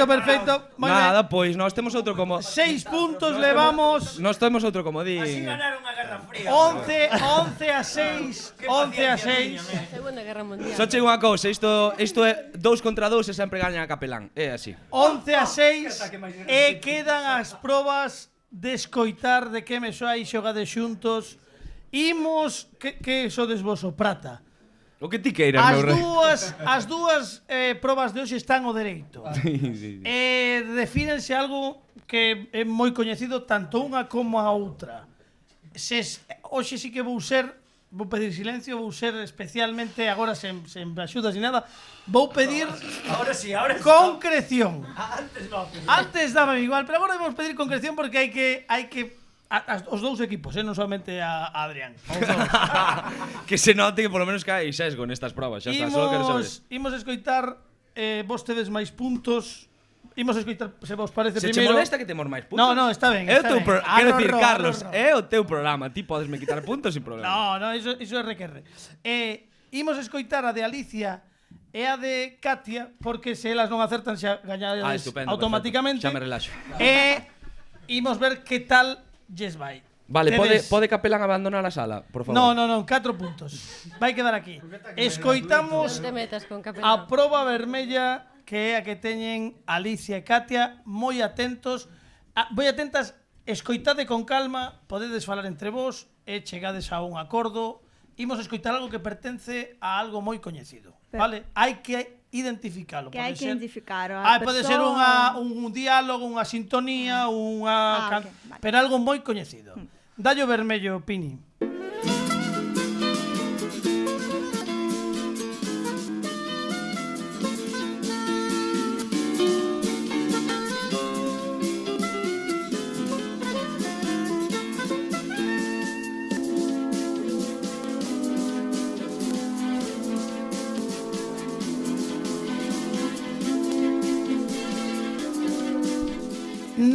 Perfecto. Moi ben. Nada, pois nós temos outro como... 6 puntos levamos. Nós temos outro comodín. Ganaron a Guerra Fría. 11 a 6. 11 a 6. Segunda Guerra Mundial. Só chego unha cousa, isto é 2 contra 2 e sempre gaña a capelán. É así. 11 a 6 e quedan as probas de escoitar de que me soai xogade xuntos. Imos, que sodes vos o prata? O que ti queiras, meu rei. As dúas probas de hoxe están ao dereito. Sí. Defínense algo que é moi coñecido tanto unha como a outra. Hoxe sí que vou pedir silencio, vou ser especialmente, agora sen axudas ni nada, vou pedir Ahora sí. concreción. Antes no. Antes daba igual, pero agora vamos pedir concreción porque hai que os dous equipos, non solamente a Adrián. Que se note que polo menos que hai sesgo nestas probas, xa está, só quero saber. Imos escoitar vos tedes máis puntos. Imos escoitar, se vos parece Se che primeiro. molesta que temos máis puntos? No, está ben. É o teu quero dicir, Carlos, no. é o teu programa, ti podesme quitar puntos sin problema. No, iso é requerre. Imos escoitar a de Alicia e a de Katia, porque se elas non acertan xa gañades Estupendo, automáticamente. perfecto. Xa me relaxo. Imos ver que tal lles vai. Vale, pode capelán abandonar a sala, por favor. No, 4 puntos. Vai quedar aquí. Escoitamos Non te metas con capelán. a proba vermella, que é a que teñen Alicia e Katia, moi atentos. Moi atentas, escoitade con calma, podedes falar entre vos e chegades a un acordo. Imos escoitar algo que pertence a algo moi coñecido, vale? Hai que identificalo. Que hai que identificar Pode ser un diálogo, unha sintonía, unha okay, vale. pero algo moi coñecido. Dallo vermello, Pini.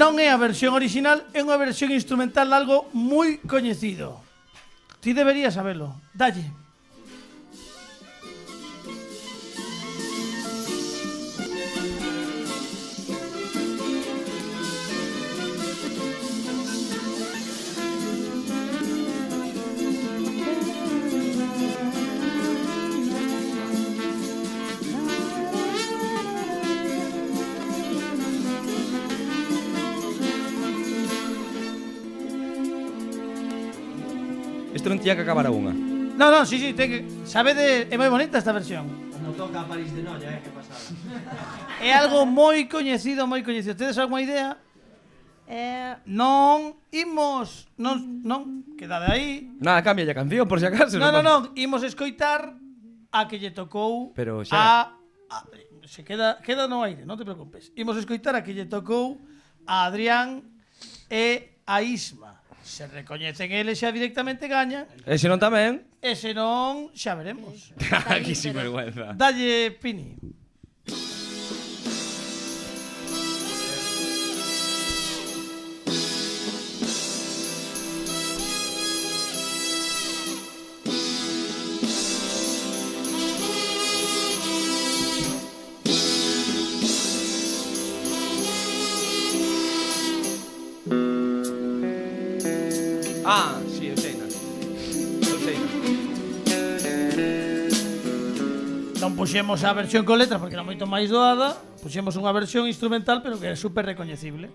Non é a versión original, é unha versión instrumental de algo moi coñecido. Ti deberías sabelo. Dalle. Isto non tiña que acabar a unha. No, sí, ten que... Sabede, é moi bonita esta versión. Como toca a París de Noia, que pasada. É algo moi coñecido, moi coñecido. Tedes algunha idea? Non imos... Non, quedade aí. Nada, cambia a canción, por si acaso. Non, imos escoitar a que lle tocou Pero xa... se queda no aire, non te preocupes. Imos escoitar a que lle tocou a Adrián e a Isma. Se recoñecen eles xa directamente gañan. E se non tamén? E se non, xa veremos. Aquí sin vergüenza. Dalle, Pini. puxemos a versión con letra porque era moito máis doada, puxemos unha versión instrumental pero que é super recoñecible.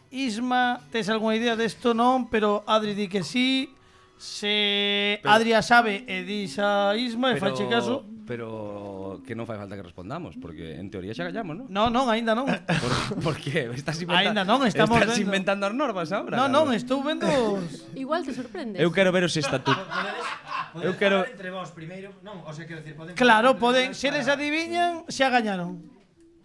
Isma, tes algunha idea desto? Non, pero Adri di que sí. Se Adri a sabe e dis a Isma e faiche caso. Pero que non fai falta que respondamos, porque en teoría xa gallamos, non? Non, aínda non. Por que? Estás Aínda non, estamos estás vendo. inventando as normas agora? Non, estou vendo. Igual te sorprendes. Eu quero ver os estatutos. Eu quero entre vos primeiro. Non, o sea, quero decir, podemos. Claro, poden, se les adiviñan, xa gañaron.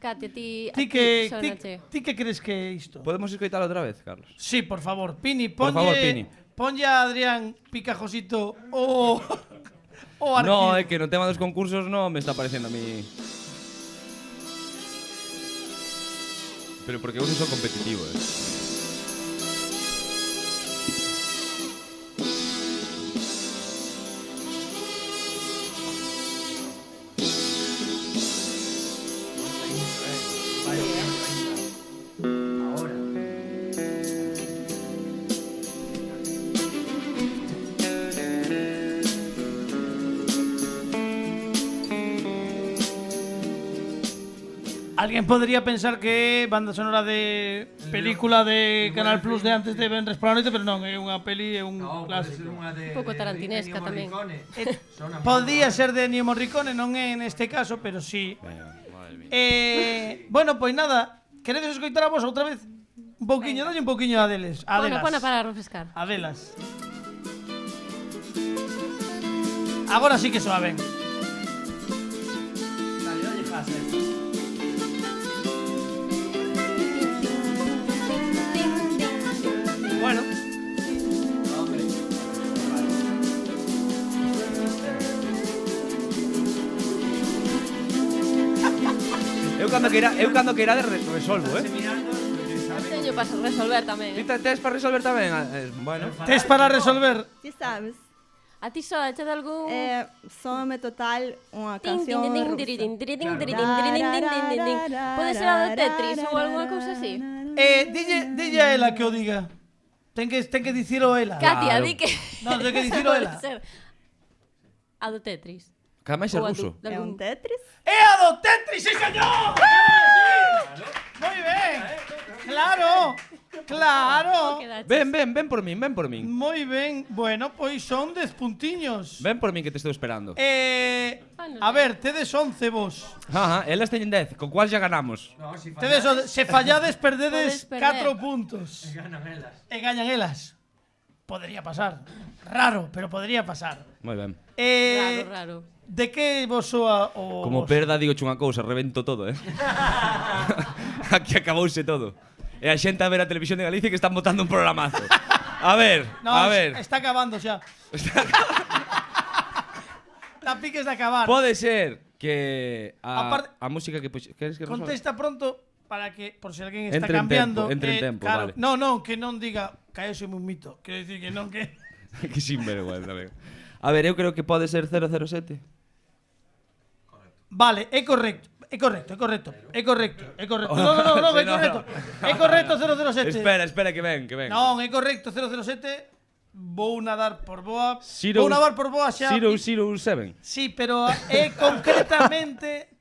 Katia, ti que crees que é isto? Podemos escoitalo outra vez, Carlos? Sí, por favor, Pini, Por favor, Pini. Ponlle a Adrián Picajosito o arquivo. No, é que no tema dos concursos non me está parecendo a mí. Pero porque eu non son competitivo, Alguén podría pensar que é banda sonora de película de Canal Plus de antes de Venres pola noite, pero non, é unha peli, é un clásico. Un pouco tarantinesca tamén. Podía ser de Ennio Morricone, non é neste caso, pero sí. Bueno, pois nada, queredes escoitar a vos outra vez? Un pouquiño, dalle un pouquiño a deles. Pona para refrescar. A delas. Agora sí que soa ben. Dalle fácil. Bueno. Eu cando queira resolvo, Teño para resolver tamén. Ti tes para resolver tamén? Bueno. Tes para resolver? Ti sabes. A ti só echa de algún... Some total unha Ting, canción ting, ting, rusa. tirirín, tirirín, tirirín, tirirín, tirirín, tirirín. Pode ser a do Tetris ou algunha cousa así? Dille a ela que o diga. Ten que dicilo ela. Katia, di que... Non, ten que dicilo Pode ela. ser. A do Tetris. Que máis é Ou a ruso. do- É un Tetris? ¡É a do Tetris, sí, señor! ¡Sí! Moi ben. Claro. Claro. Ven por min. Moi ben. Bueno, pois son 10 puntiños. Ven por min que te estou esperando. A ver, tedes 11 vos. Elas teñen 10, con cual xa ganamos. Tedes, se fallades, perdedes Podes perder. 4 puntos. E gañan elas. Podría pasar. Raro, pero podría pasar. Moi ben. Raro. De que vos soa o... Como perda, digo unha cousa, revento todo, Aquí acabouse todo. E a xente a ver a televisión de Galicia que están botando un programazo. A ver. Está acabando xa. Está piques de acabar. Pode ser que a música que queres que contesta pronto para que, por si alguén está Entre en cambiando. tempo, entre en tempo, claro, vale. Non, que non diga caese un mito. Quero dicir que non que... Que sinvergüenza, venga. A ver, eu creo que pode ser 007. Vale, é correcto. No, é correcto. É correcto. É correcto 007. Espera que ven. Non, é correcto 007. Vou nadar por boa. Zero- Vou nadar por boa xa. 007. Sí, pero é concretamente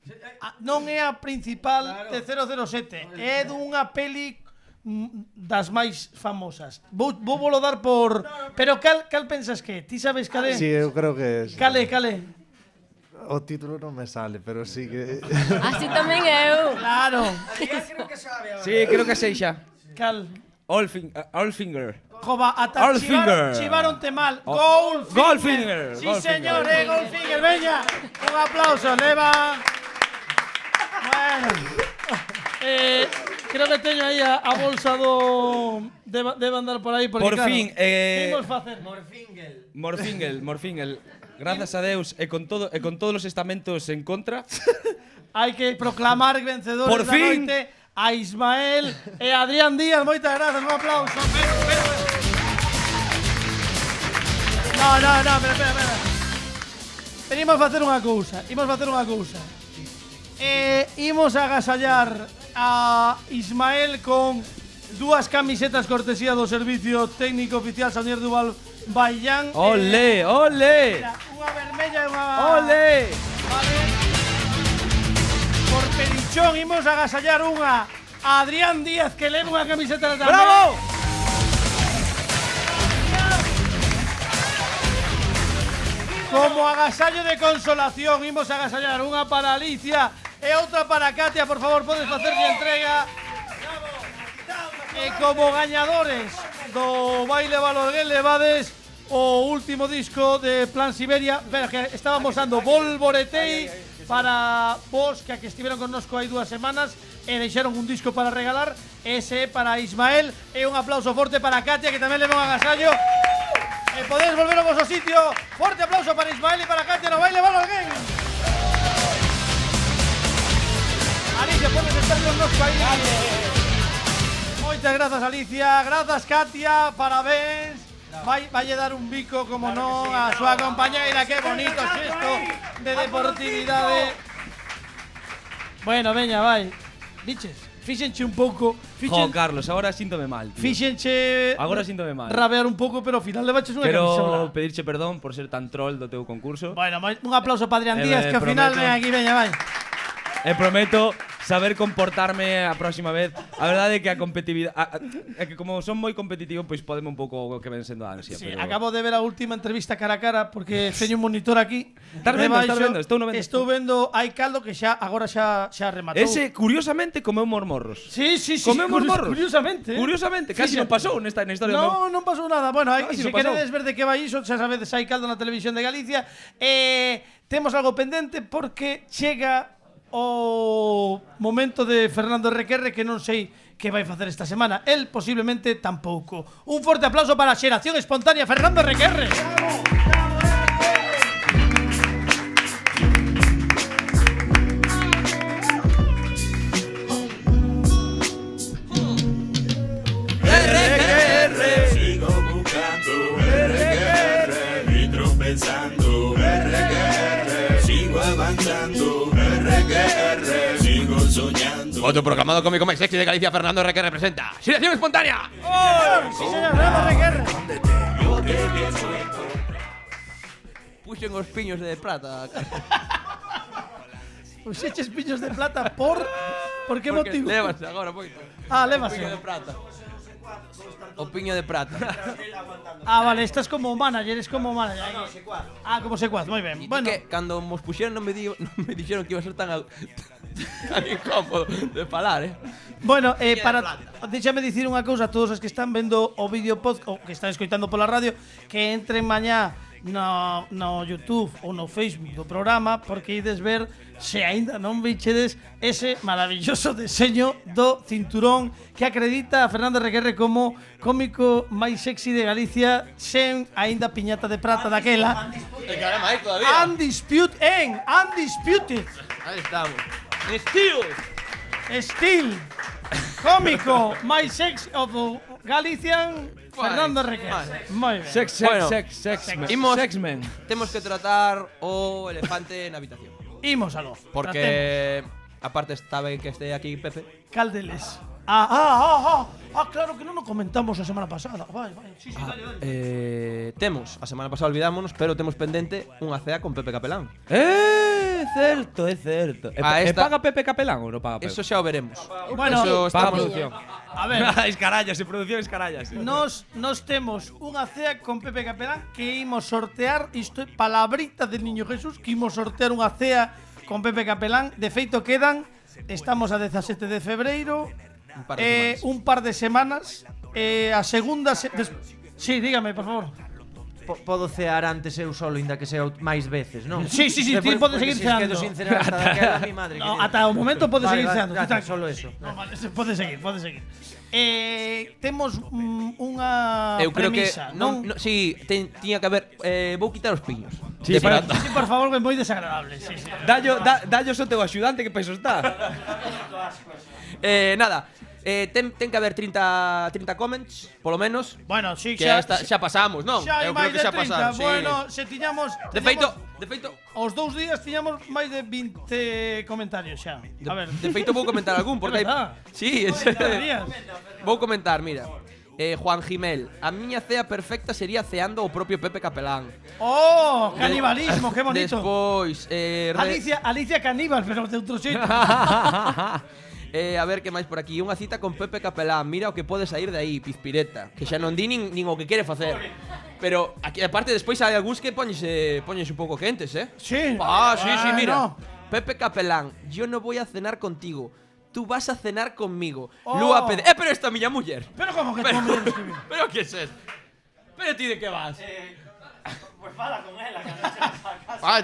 non é a principal de 007. É dunha peli das máis famosas. Vou volo dar por... Pero cal pensas que? Ti sabes cal é? Sí, eu creo que é. Cal é? O título non me sale, pero sí que... Así tamén eu. Claro. Creo que sabe ahora. Sí, creo que sei xa. Cal? Allfinger. Jova, ata chivaronte mal. Goldfinger. Sí, señor, Goldfinger, veña. Un aplauso, leva. Bueno. Creo que teño aí a bolsa do... Debe andar por aí. Por fin. Que imos facer? Morfingel. Grazas a Deus e con todos os estamentos en contra. Hai que proclamar vencedores Por da fin. noite a Ismael e a Adrián Díaz. Moitas grazas, un aplauso. No, espera. Venimos a facer unha cousa. Imos a agasallar a Ismael con dúas camisetas cortesía do Servicio Técnico Oficial Saunier Duval Baillán. Ole. Mira, unha unha vermella e unha... ¡Ole! Vale. Por pedichón imos agasallar unha a Adrián Díaz que leva unha camiseta tamén. ¡Bravo! Como agasallo de consolación imos agasallar unha para Alicia e outra para Katia. Por favor, podes facerlle entrega. E como gañadores do Baile Valorguén levades o último disco de Plan Siberia. Pero que estábamos dando Volvoretei para vos que aquí estiveron connosco hai 2 semanas e deixaron un disco para regalar. Ese para Ismael e un aplauso forte para Katia que tamén leva un agasallo. E podedes volver ao vosso sitio. Forte aplauso para Ismael e para Katia no Baile Valorguén. Alicia, podes estar connosco aí. Moitas grazas, Alicia. Grazas, Katia. Parabéns. Valle dar un bico, como non, a súa compañeira. Que bonito xesto de deportividade. Bueno, veña, vai. Diches, fíxenche un pouco. Jo, Carlos, agora síntome mal, tío. Fíxenche Agora síntome mal. rabear un pouco, pero ao final levaches unha Quero camisola. pedirche perdón por ser tan troll do teu concurso. Bueno, un aplauso para Adrián Díaz, que ao final ven aquí, veña, vai. E prometo saber comportarme a próxima vez. A verdade é que a competitividade é que como son moi competitivo, pois podeme un pouco o que ven sendo a ansia, Sí, pero acabo de ver a última entrevista cara a cara porque teño un monitor aquí. Estás vendo, Estou vendo hai caldo que agora xa rematou. Ese curiosamente comeu mormorros. Sí. Comeu mormorros. Curiosamente. Curiosamente, casi non pasou nesta historia. Non pasou nada. Bueno, Casi se non pasou. queredes ver de que vai iso, xa sabedes, hai caldo na televisión de Galicia. Temos algo pendente porque chega o momento de Fernando Requerre que non sei que vai facer esta semana. El posiblemente tampouco. Un forte aplauso para a xeración espontánea Fernando Requerre. Sigo buscando RQR, y tropezando RQR, sigo avanzando RQR, sigo soñando. Otro proclamado cómico más sexy de Galicia, Fernando RQR presenta ¡Selección Espontánea! Sí, señor, Fernando Requerre. Puxen os piños de prata. Puxeches piños de plata por que Porque motivo? lévase agora moito. Lévase. O piño de prata. O piño de prata. Vale, estás como manager, es como manager. Como secuaz, moi ben. Bueno, Que cando mos puxeron non me dixeron que iba a ser tan incómodo de falar, Bueno, déxame dicir unha cousa a todos os que están vendo o vídeo podcast ou que están escoitando pola radio, que entren mañá no YouTube ou no Facebook do programa, porque ides ver, se aínda non vichedes, ese maravilloso deseño do cinturón que acredita a Fernando Requerre como cómico máis sexy de Galicia, sen aínda piñata de prata daquela. Undisputed. Aí estamos. Still cómico máis sexy of Galician Fernando Requerre. Moi ben. Sexmen. Temos que tratar o elefante na habitación. Imos aló. Porque aparte está ben que este aquí Pepe. Caldeles. Claro que non o comentamos a semana pasada. Vai. Sí, dale. Temos, a semana pasada olvidámonos, pero temos pendente unha cea con Pepe Capelán. Certo. E paga Pepe Capelán ou non paga Pepe? Eso xa o veremos. Bueno, Eso paga estamos... producción. A ver, Escarallas, producción escarallas. nos temos unha cea con Pepe Capelán que imos sortear, isto é palabrita de Niño Jesús, que imos sortear unha cea con Pepe Capelán. De feito quedan, estamos a 17 de febreiro, un par de semanas. A segunda sí, dígame, por favor. Podo cear antes eu solo, inda que sea máis veces, non? Sí, ti podes seguir ceando. Quedo sin cenar hasta daquela, mi madre. Ata o momento podes seguir ceando. Gracias, solo eso. Pode seguir. Temos unha Eu creo que premisa, sí, tiña que haber vou quitar os piños. Sí, por favor, é moi desagradable. Sí. Dallos o teu axudante que peso está. Nada. Ten que haber 30 comments, polo menos. Bueno, sí, que xa pasamos, non? Xa hai Eu máis creo que de xa 30. pasamos, sí. Bueno, se tiñamos De feito, os 2 días tiñamos máis de 20 comentarios xa. A ver. De feito vou comentar algún porque verdad. sí, Días. vou comentar, mira. Juan Gimel, a miña cea perfecta sería ceando o propio Pepe Capelán. Oh, canibalismo, que bonito. Despois, Alicia caníbal, pero de outro xeito. a ver que máis por aquí. Unha cita con Pepe Capelán. Mira o que pode sair de aí, pizpireta. Que xa non di nin o que quere facer. Pero aquí aparte despois hai algúns que poñense un pouco quentes, Sí. Sí, mira. No. Pepe Capelán, yo no voy a cenar contigo. Tú vas a cenar conmigo. Oh. Lúa Pede. Pero esta miña muller. Pero como que tú me lo escribí. Pero que es esto? Pero ti de que vas? Pues fala con ela,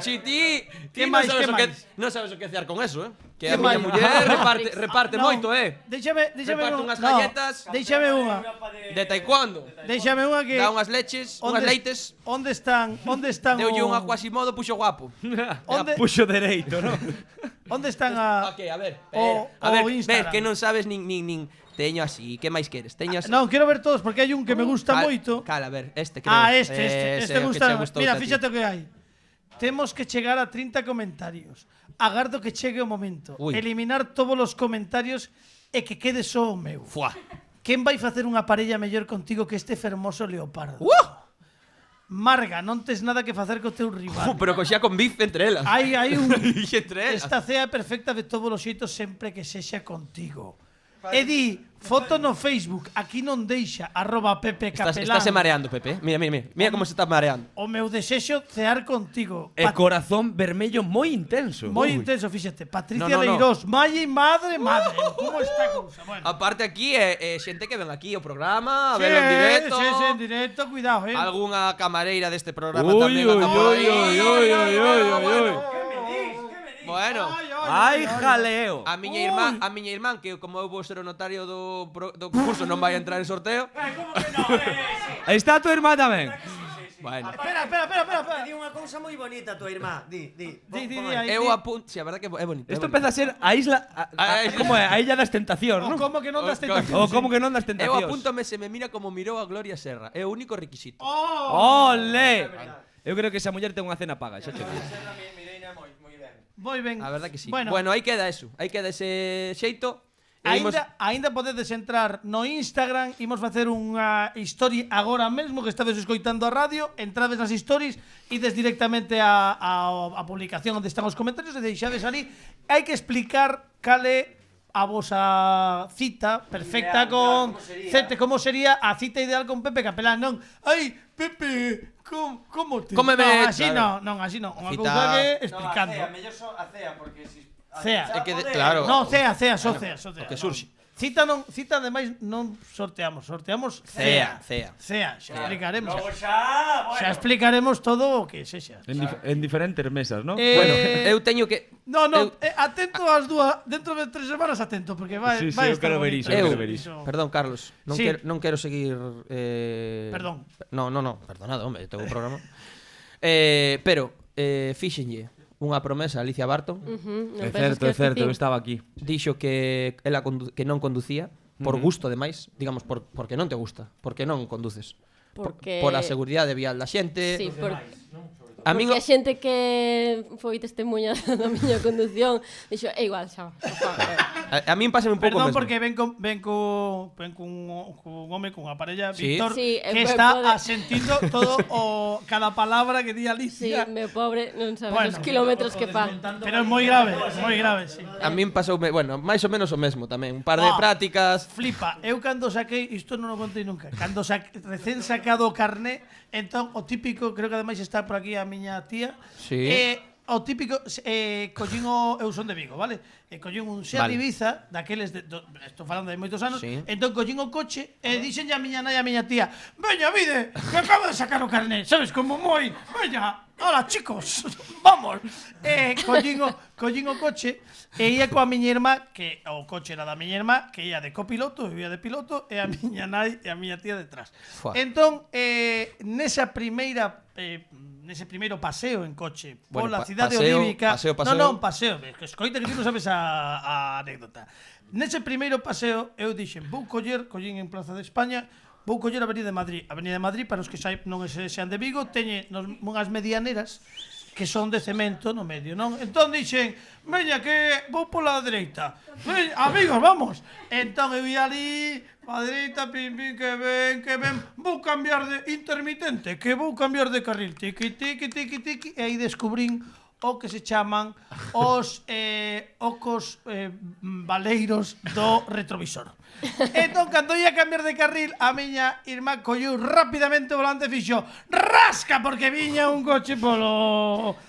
Sí, ti Que non máis, sabes que o que máis? non sabes o que hacer con eso, Que Que a miña máis? muller reparte No, moito, Déxame Reparte unha- unhas no, galletas. Déxame unha. De taekwondo. Déxame unha que Dá unhas leches, unhas leites. Onde están Deulle o- un Quasimodo, puxo guapo. Onde- Puxo dereito, non? Onde están a Ok, a ver. o Ves Instagram? que non sabes nin teño así, que máis queres? Teño así. Non, quero ver todos porque hai un que me gusta moito. Cala, a ver, este creo. Este é o que gusta. che gustou Mira, a ti. fíxate o que hai. Temos que chegar a 30 comentarios. Agardo que chegue o momento. Ui. Eliminar todos os comentarios e que quede só o meu. Fuá. Quen vai facer unha parella mellor contigo que este fermoso leopardo? Marga, non tes nada que facer co teu rival. Pero coxía con bif entre elas. Hai un entre elas. Esta cea é perfecta de todos os xeitos sempre que sexa contigo. E di, foto no Facebook, aquí non deixa, @Pepe Capelán. Estás mareando, Pepe. Mira como se está mareando. O meu desexo cear contigo. E corazón vermello moi intenso. Moi Ui. intenso, fíxate. Patricia No. Leirós, Maya madre. Como está a cousa? Bueno. Aparte aquí é xente que ven aquí ao programa, a verlo en directo. Sí, en directo, cuidado, Algunha camareira deste programa Ui, tamén ui, anda por aí. ui. Bueno, Ai, jaleo. a miña irmán que como eu vou ser o notario do concurso non vai a entrar en sorteo. Está a tua irmá tamén. Bueno, Espera. Di unha cousa moi bonita a tua irmá. Di. eu apunto, si, a verdade que é bonito. Isto empeza a ser a isla como é? A illa das tentacións, non? Como que non das tentacións? O como que non das Eu tentacións. apúntome se me mira como mirou a Gloria Serra. É o único requisito. Ole! Eu creo que esa muller ten unha cena paga, xa che digo. Moi ben. A verdade que sí. Bueno, Bueno, aí queda eso. Aí queda ese xeito. E imos- Ainda podedes entrar no Instagram. Imos facer unha story agora mesmo que estades escoitando a radio. Entrades nas stories, ides directamente a publicación onde están os comentarios e deixades ali. Hai que explicar cale a vosa cita perfecta con Cete, como sería a cita ideal con Pepe Capelán, non? Ai, Pepe, como te... Cómeme, non, así claro. non, así non. Unha Cita- cousa que explicando. mellor só a cea, porque si... Cea. É que claro. No, cea, só cea. O que surxe. Cita ademais non sorteamos cea. Cea. Xa explicaremos. Xa, Xa explicaremos todo o que sexa. En diferentes mesas, non? Bueno, eu teño que No, atento ás dúas, dentro de 3 semanas atento, porque vai Sí, vai eu estar quero ver bonito. iso, eu quero ver iso. Perdón, Carlos, Sí. non quero seguir Perdón. No, perdonado, hombre, tengo un programa. Pero fíxenlle unha promesa a Alicia Barton. É certo, eu estaba aquí. Dixo que ela que non conducía por gusto ademais, digamos porque non te gusta, porque non conduces. Porque- Por a seguridade vial da xente. Sí, A min porque a xente que foi testemunha da miña condución dixo, é igual, xa. a min pásame un pouco Perdón, mesmo. porque ven cun home, cunha parella, Sí. Víctor, Sí, que pode- está asentindo todo cada palabra que di Sí, Alicia. meu pobre, non sabes Bueno. os kilómetros que fa. Pero é moi grave, sí. A min pasou, bueno, máis ou menos o mesmo tamén, un par de prácticas. Flipa, eu cando saquei, isto non o contei nunca, cando recén sacado o carné, entón o típico, creo que ademais está por aquí a miña tía, Sí. o típico, collín eu son de Vigo, vale? Collín un Seat Vale. Ibiza, daqueles, estou falando de moitos anos, Sí. entón collín o coche e dixenlle a miña nai e a miña tía, veña, vide, que acabo de sacar o carné, sabes, como moi, veña, hola chicos, vamos. Collín o coche e ia coa miña irmá, que o coche era da miña irmá, que ia de copiloto, eu ia de piloto, e a miña nai e a miña tía detrás. Fua. Entón, nese primeiro paseo en coche Bueno, pola cidade paseo, olívica. paseo. Non, paseo, que escoita que ti non sabes a anécdota. Nese primeiro paseo eu dixen, collín en Plaza de España, vou coller a Avenida de Madrid. A Avenida de Madrid, para os que non sean de Vigo, teñe unhas medianeras que son de cemento no medio, non? Entón dixen, veña que vou pola dereita. Veña, amigos, vamos. Entón eu ia ali, a dereita, pim, pim, que ven. Vou cambiar de intermitente, que vou cambiar de carril. Tiqui, tiqui, tiqui, tiqui. E aí descubrín o que se chaman os ocos baleiros do retrovisor. Entón, cando ia cambiar de carril, a miña irmá colleu rapidamente o volante e fixo rasca, porque viña un coche polo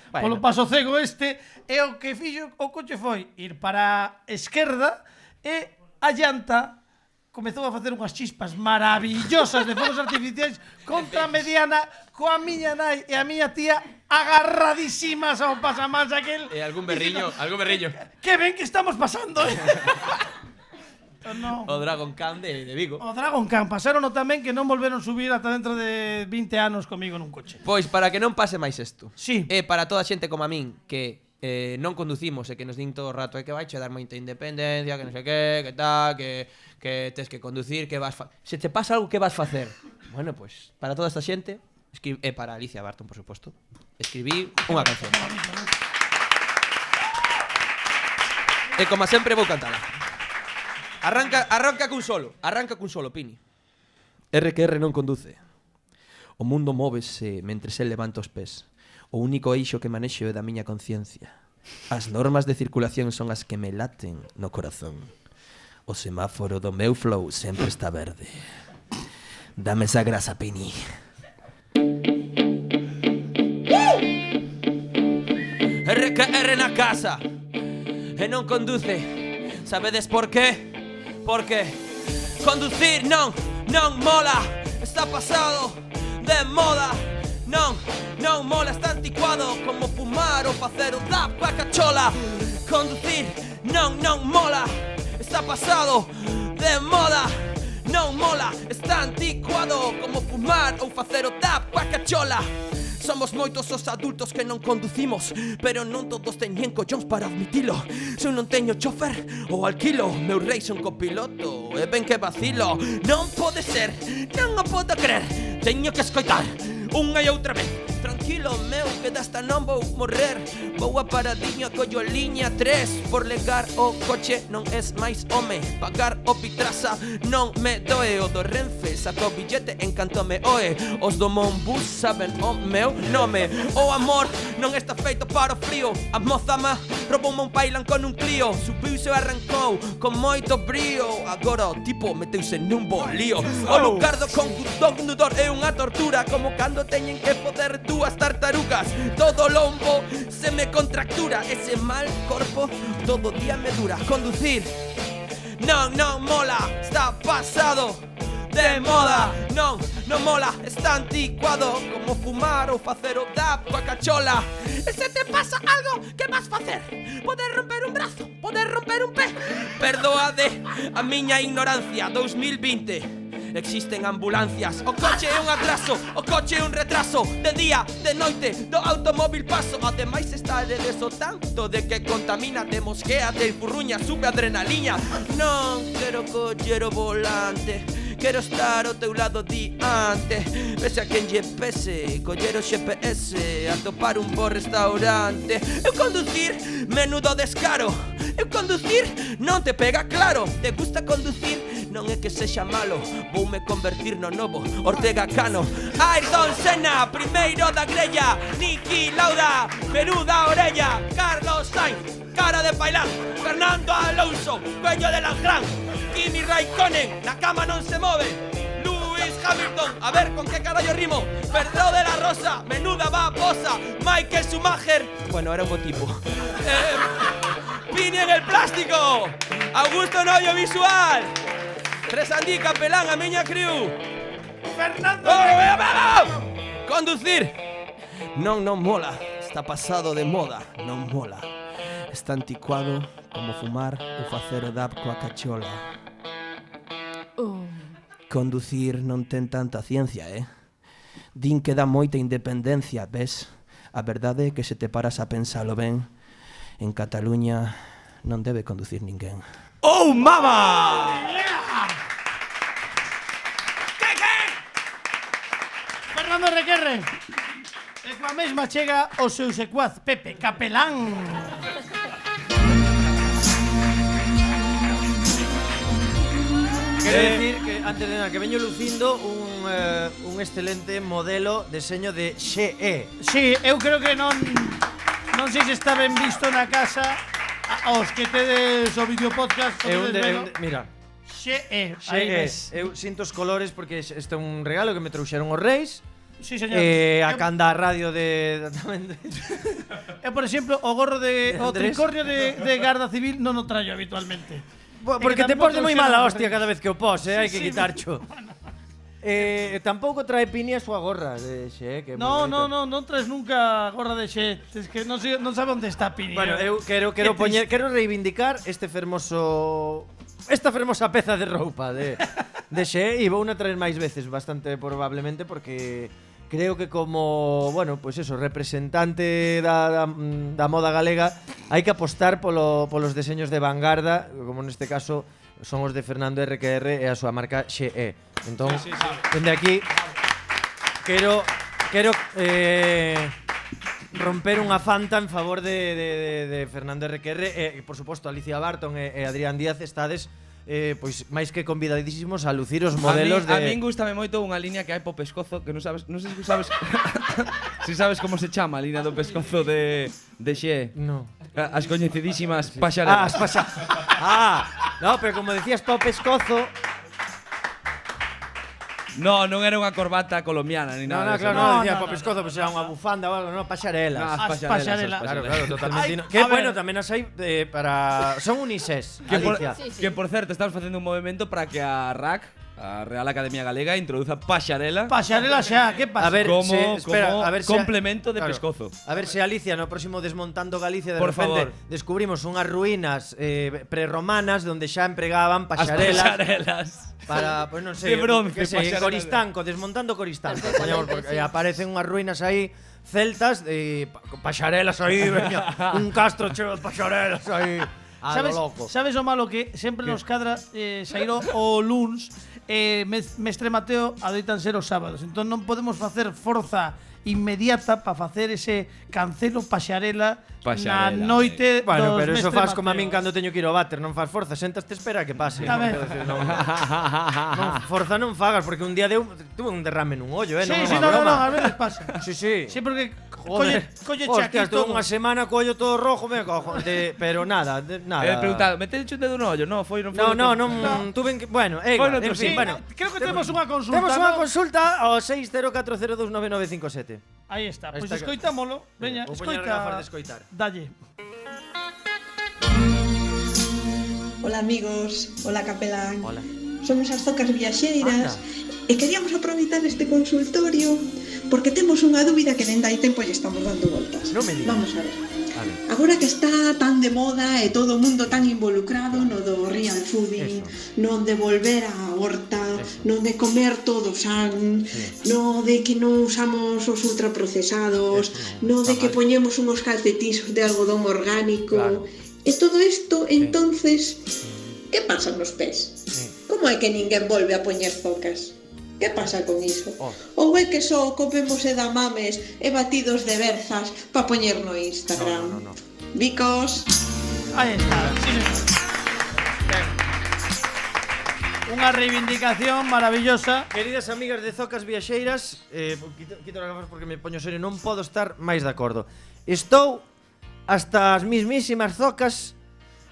paso cego este, e o que fixo o coche foi ir para a esquerda e a llanta comezou a facer unhas chispas maravillosas de fogos artificiais contra a mediana, coa miña nai e a miña tía agarradísimas ao pasamans aquel. E algún berriño. Que ben que estamos pasando, No. O Dragon Khan de Vigo. O Dragon Khan, pasaron tamén que non volveron subir ata dentro de 20 anos comigo nun coche. Pois para que non pase máis isto. Sí. E para toda a xente como a min que non conducimos e que nos din todo o rato que vai che dar moita independencia, que non sei que tal, que tes que conducir, que vas se te pasa algo, que vas facer? Bueno, pois para toda esta xente, e para Alicia Barton, por suposto, escribí unha canción. E como sempre vou cantala. Arranca cun solo, Pini. R non conduce. O mundo móvese mentres el levanta os pés. O único eixo que manexo é da miña conciencia. As normas de circulación son as que me laten no corazón. O semáforo do meu flow sempre está verde. Dame esa grasa, Pini. R na casa e non conduce. Sabedes por qué? Porque conducir non mola. Está pasado de moda. Non mola, está anticuado como fumar ou facer o dab coa cachola. Conducir non mola. Está pasado de moda. Non mola, está anticuado como fumar ou facer o dab coa cachola. Somos moitos os adultos que non conducimos, pero non todos teñen collóns para admitilo. Se eu non teño chofer ou alquilo, meu rei son copiloto, e ben que vacilo. Non pode ser, non o podo creer, teño que escoitar unha e outra vez. Tranquilo, meu, que dasta non vou morrer. Vou a paradiño, collo liña 3. Por legar o coche non es máis home. Pagar o Pitraza non me doe. O do Renfe saco billete en canto me oe. Os do Monbus saben o meu nome. O amor non está feito para o frío. A moza má rouboume un pailan con un Clio. Subiuse e arrancou con moito brío. Agora o tipo meteuse nun bolío. O lugar do conductor é unha tortura, como cando teñen que poder dúas tartarugas. Todo lombo se me contractura. Ese mal corpo todo día me dura. Conducir non mola, está pasado de moda. Non mola, está anticuado como fumar ou facer o dab coa cachola. E se te pasa algo, que vas facer? Poder romper un brazo, poder romper un pé. Perdoade a miña ignorancia. 2020 existen ambulancias. O coche é un atraso, o coche é un retraso. De día, de noite, do automóvil paso. Ademais está de deso tanto de que contamina. Te mosqueate, furruña, sube adrenalina. Non quero coller o volante, quero estar ao teu lado diante. Pese a quen lle pese, coller o GPS, atopar un bo restaurante. Eu conducir, menudo descaro. Eu conducir, non te pega claro. Te gusta conducir, non é que sexa malo. Voume convertir no novo Ortega Cano. Ayrton Senna, primeiro da grella. Niki Lauda, menuda orella. Carlos Sainz, cara de pailán. Fernando Alonso, cuello de Langrán. Kimi Raikkonen, na cama non se move. Lewis Hamilton, a ver con que carallo rimo. Pedro de la Rosa, menuda babosa. Michael Schumacher, bueno, era un bo tipo. Pini en el plástico. Augusto no audiovisual. Tresandí, capelán, a miña crew. Fernando. Conducir non mola, está pasado de moda. Non mola, está anticuado como fumar ou facer o dab coa cachola. Conducir non ten tanta ciencia, Din que dá moita independencia, ves? A verdade é que se te paras a pensalo ben, en Cataluña non debe conducir ninguén. Oh, mama! Fernando Requerre. E coa mesma chega o seu secuaz Pepe Capelán. Quero decir que, antes de nada, que veño lucindo un excelente modelo deseño de XE. Sí, eu creo que non sei se está ben visto na casa. Os que tedes o videopodcast podedes velo. Mira, XE, aí XE. ves. Eu sinto os colores porque este é un regalo que me trouxeron os reis. Sí, señor. A canda a radio de... Por exemplo, o gorro de o Andrés. tricornio de Garda Civil non o traio habitualmente. Porque te pos de moi mala hostia cada vez que o pos, hai que Sí, quitarcho. Tampouco trae pini a súa gorra de xe, que é moi No, bonita. non traes nunca gorra de xe. Es que non sabe onde está Pini. Bueno, eu quero quero reivindicar esta fermosa peza de roupa de xe e vou na traer máis veces, bastante probablemente, porque creo que como, bueno, pues eso, representante da moda galega, hai que apostar polos deseños de vanguarda, como neste caso son os de Fernando RQR e a súa marca XE. Entón, dende aquí quero romper unha fanta en favor de Fernando RQR e, por suposto, Alicia Barton e Adrián Díaz estades pois máis que convidadísimos a lucir os modelos A min gustame moito unha liña que hai po pescozo que non sei se sabes si sabes como se chama a liña do pescozo de Xe. No. As coñecidísimas paxarelas. No, pero como decías po pescozo. No, non era unha corbata colombiana ni nada. Claro, non decía po pescozo, pois era unha bufanda ou algo, non, paxarelas. As paxarelas. Claro, totalmente. Que bueno, tamén as hai para son unisex. Que por certo, estamos facendo un movimento para que a RAC, a Real Academia Galega, introduza paxarela. Paxarela xa, que pasa? A ver, como complemento de pescozo. A ver se Alicia no próximo Desmontando Galicia de Por repente favor. descubrimos unhas ruínas prerromanas onde xa empregaban paxarelas. Para, pois non sei, de bronce, que sei, paxarelas. Coristanco, Desmontando Coristanco. Poñamos, porque aparecen unhas ruínas aí celtas de paxarelas aí, veña, un castro cheo de paxarelas aí. Sabes o malo que sempre nos cadra sair o luns Mestre Mateo adoitan ser os sábados. Entón non podemos facer forza inmediata para facer ese cancelo paxarela na noite Bueno, dos pero eso Mestre fas como a min Mateo. cando teño que ir ao váter, non fas forza, sentaste espera que pase. A ver. Forza non fagas, porque un día tuve un derrame nun ollo, Sí, non é sí, unha broma. a veces pasa. Sí. Sí, porque Joder. colle Hostia, chaqui estuve todo. unha semana co ollo todo rojo, me cojo, pero nada. Preguntado, meteste un dedo no ollo? Non, foi non. Tuve que, bueno, Foi en noutro fin, sitio. bueno. Creo que temos unha consulta. Temos unha ¿no? consulta ao 604029957. Aí está, pois está. escoitámolo. Veña, Vou poñer gafas de escoitar. Dalle. Hola amigos, hola capelán. Hola. Somos as Zocas Viaxeiras e queríamos aproveitar este consultorio porque temos unha dúbida que dende hai tempo lle estamos dando voltas. Non me digas. Vamos a ver. Agora que está tan de moda e todo o mundo tan involucrado no do real fooding, non de volver á horta, non de comer todo san, non de que non usamos os ultraprocesados, non de que poñemos unhos calcetins de algodón orgánico. E todo isto, entonces, que pasa nos pés? Como é que ninguén volve a poñer zocas? Que pasa con iso? Ou é que só comemos edamames e batidos de berzas pa poñer no Instagram? No. Bicos. Aí está. Unha reivindicación maravillosa. Queridas amigas de Zocas Viaxeiras, quito as gafas porque me poño serio, non podo estar máis de acordo. Estou hasta as mismísimas zocas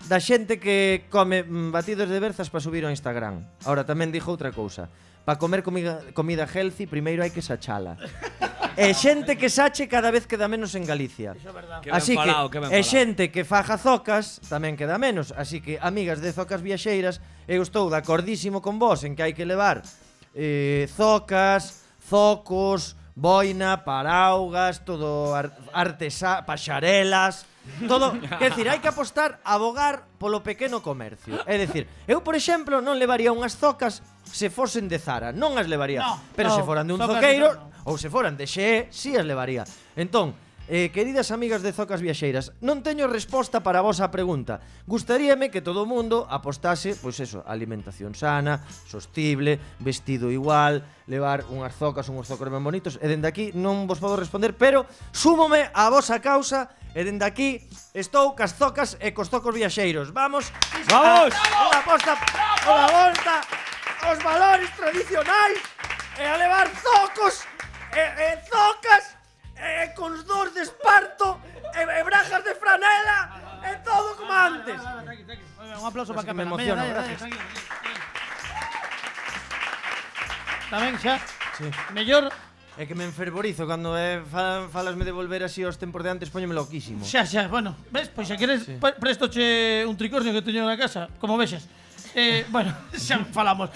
da xente que come batidos de berzas para subir ao Instagram. Ahora tamén dixo outra cousa. Para comer comida healthy, primeiro hai que sachala. E xente que sache cada vez queda menos en Galicia. Así que, e xente que faja zocas tamén queda menos. Así que, amigas de Zocas Viaxeiras, eu estou de acordísimo con vos en que hai que levar zocas, zocos, boina, paraugas, todo paxarelas, todo, quer decir, hai que apostar, abogar polo pequeno comercio. É dicir, eu, por exemplo, non levaría unhas zocas se fosen de Zara, non as levaría, pero se foran de un zoqueiro ou se foran de Xe, si as levaría. Entón, Queridas amigas de Zocas Viaxeiras, non teño resposta para a vosa pregunta. Gustaríame que todo o mundo apostase, pois eso, alimentación sana, sostible, vestido igual, levar unhas zocas ben bonitos, e dende aquí non vos podo responder, pero súmome a vosa causa, e dende aquí estou cas zocas e cos zocos viaxeiros. Vamos! Vamos! Unha aposta pola volta aos valores tradicionais e a levar zocos e zocas con dor de esparto e brajas de franela e todo como antes. Un aplauso para que me Capelán. emociono, gracias. Tamén xa? Sí. Mellor. É que me enfervorizo cando falasme de volver así aos tempos de antes, póñome loquísimo. Xa, bueno, ves, pois xa queres prestoche un tricornio que teño na casa, como vexes. Bueno, xa falamos.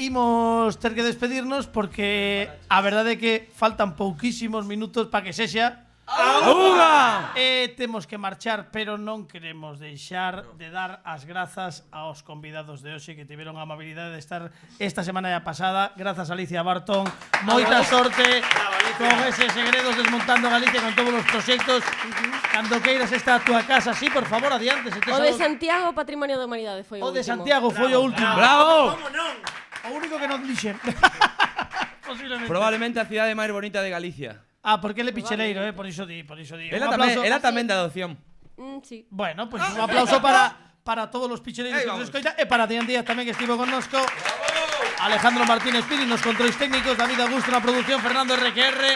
Imos ter que despedirnos porque a verdade é que faltan pouquísimos minutos para que sexa ¡Auga! Temos que marchar, pero non queremos deixar de dar as grazas aos convidados de hoxe que tiveron a amabilidade de estar esta semana ya pasada. Grazas a Alicia Barton, moita sorte con ese Segredos Desmontando Galicia, con todos os proxectos. Cando queiras está a túa casa, sí, por favor, adiante. O de Santiago, Patrimonio da Humanidade, foi o último. O de Santiago foi o último. Bravo! Como non? O único que non dixen. Posiblemente. Probablemente a cidade máis bonita de Galicia. Porque ele é picheleiro, por iso di. Ela tamén da adopción. Sí. Bueno, pues un aplauso para todos os picheleiros que nos escoita e para Dian Díaz tamén que estivo connosco. Alejandro Martínez Piri nos controis técnicos, David Augusto na produción, Fernando RQR,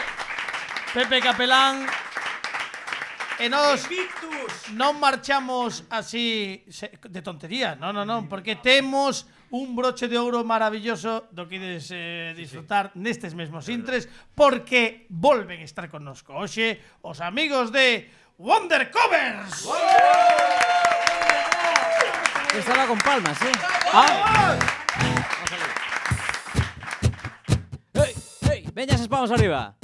Pepe Capelán. E nos non marchamos así de tontería, non, porque temos un broche de ouro maravilloso do que ides disfrutar nestes mesmos intres, porque volven estar connosco hoxe os amigos de Wondercovers. Estaba con palmas, Veñas as palmas arriba.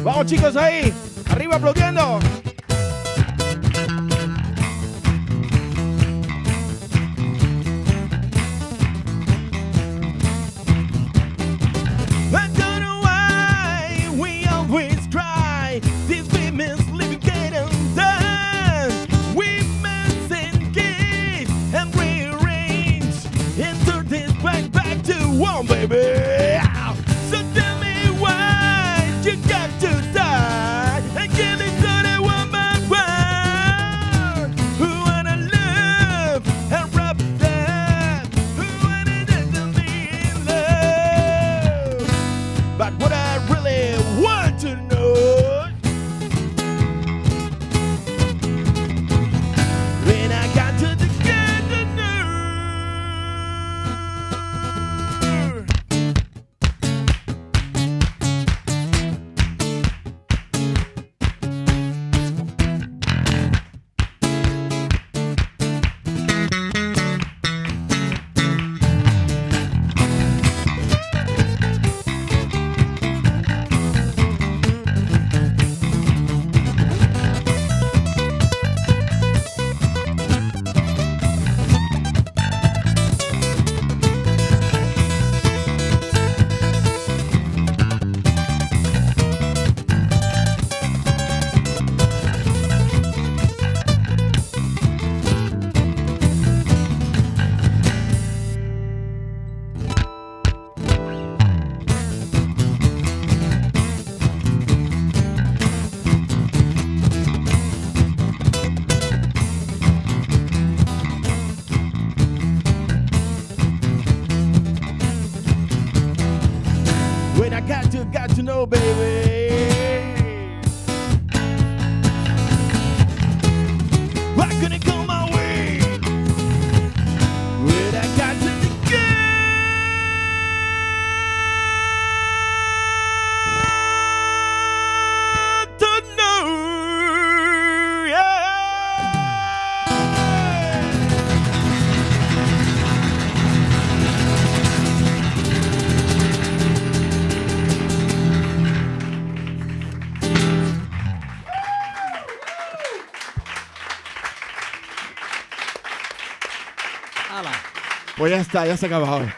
Vamos chicos ahí, arriba aplaudiendo. One, baby. So tell me why you got to die and give it to the one. Pues ya está, ya se acaba ahora.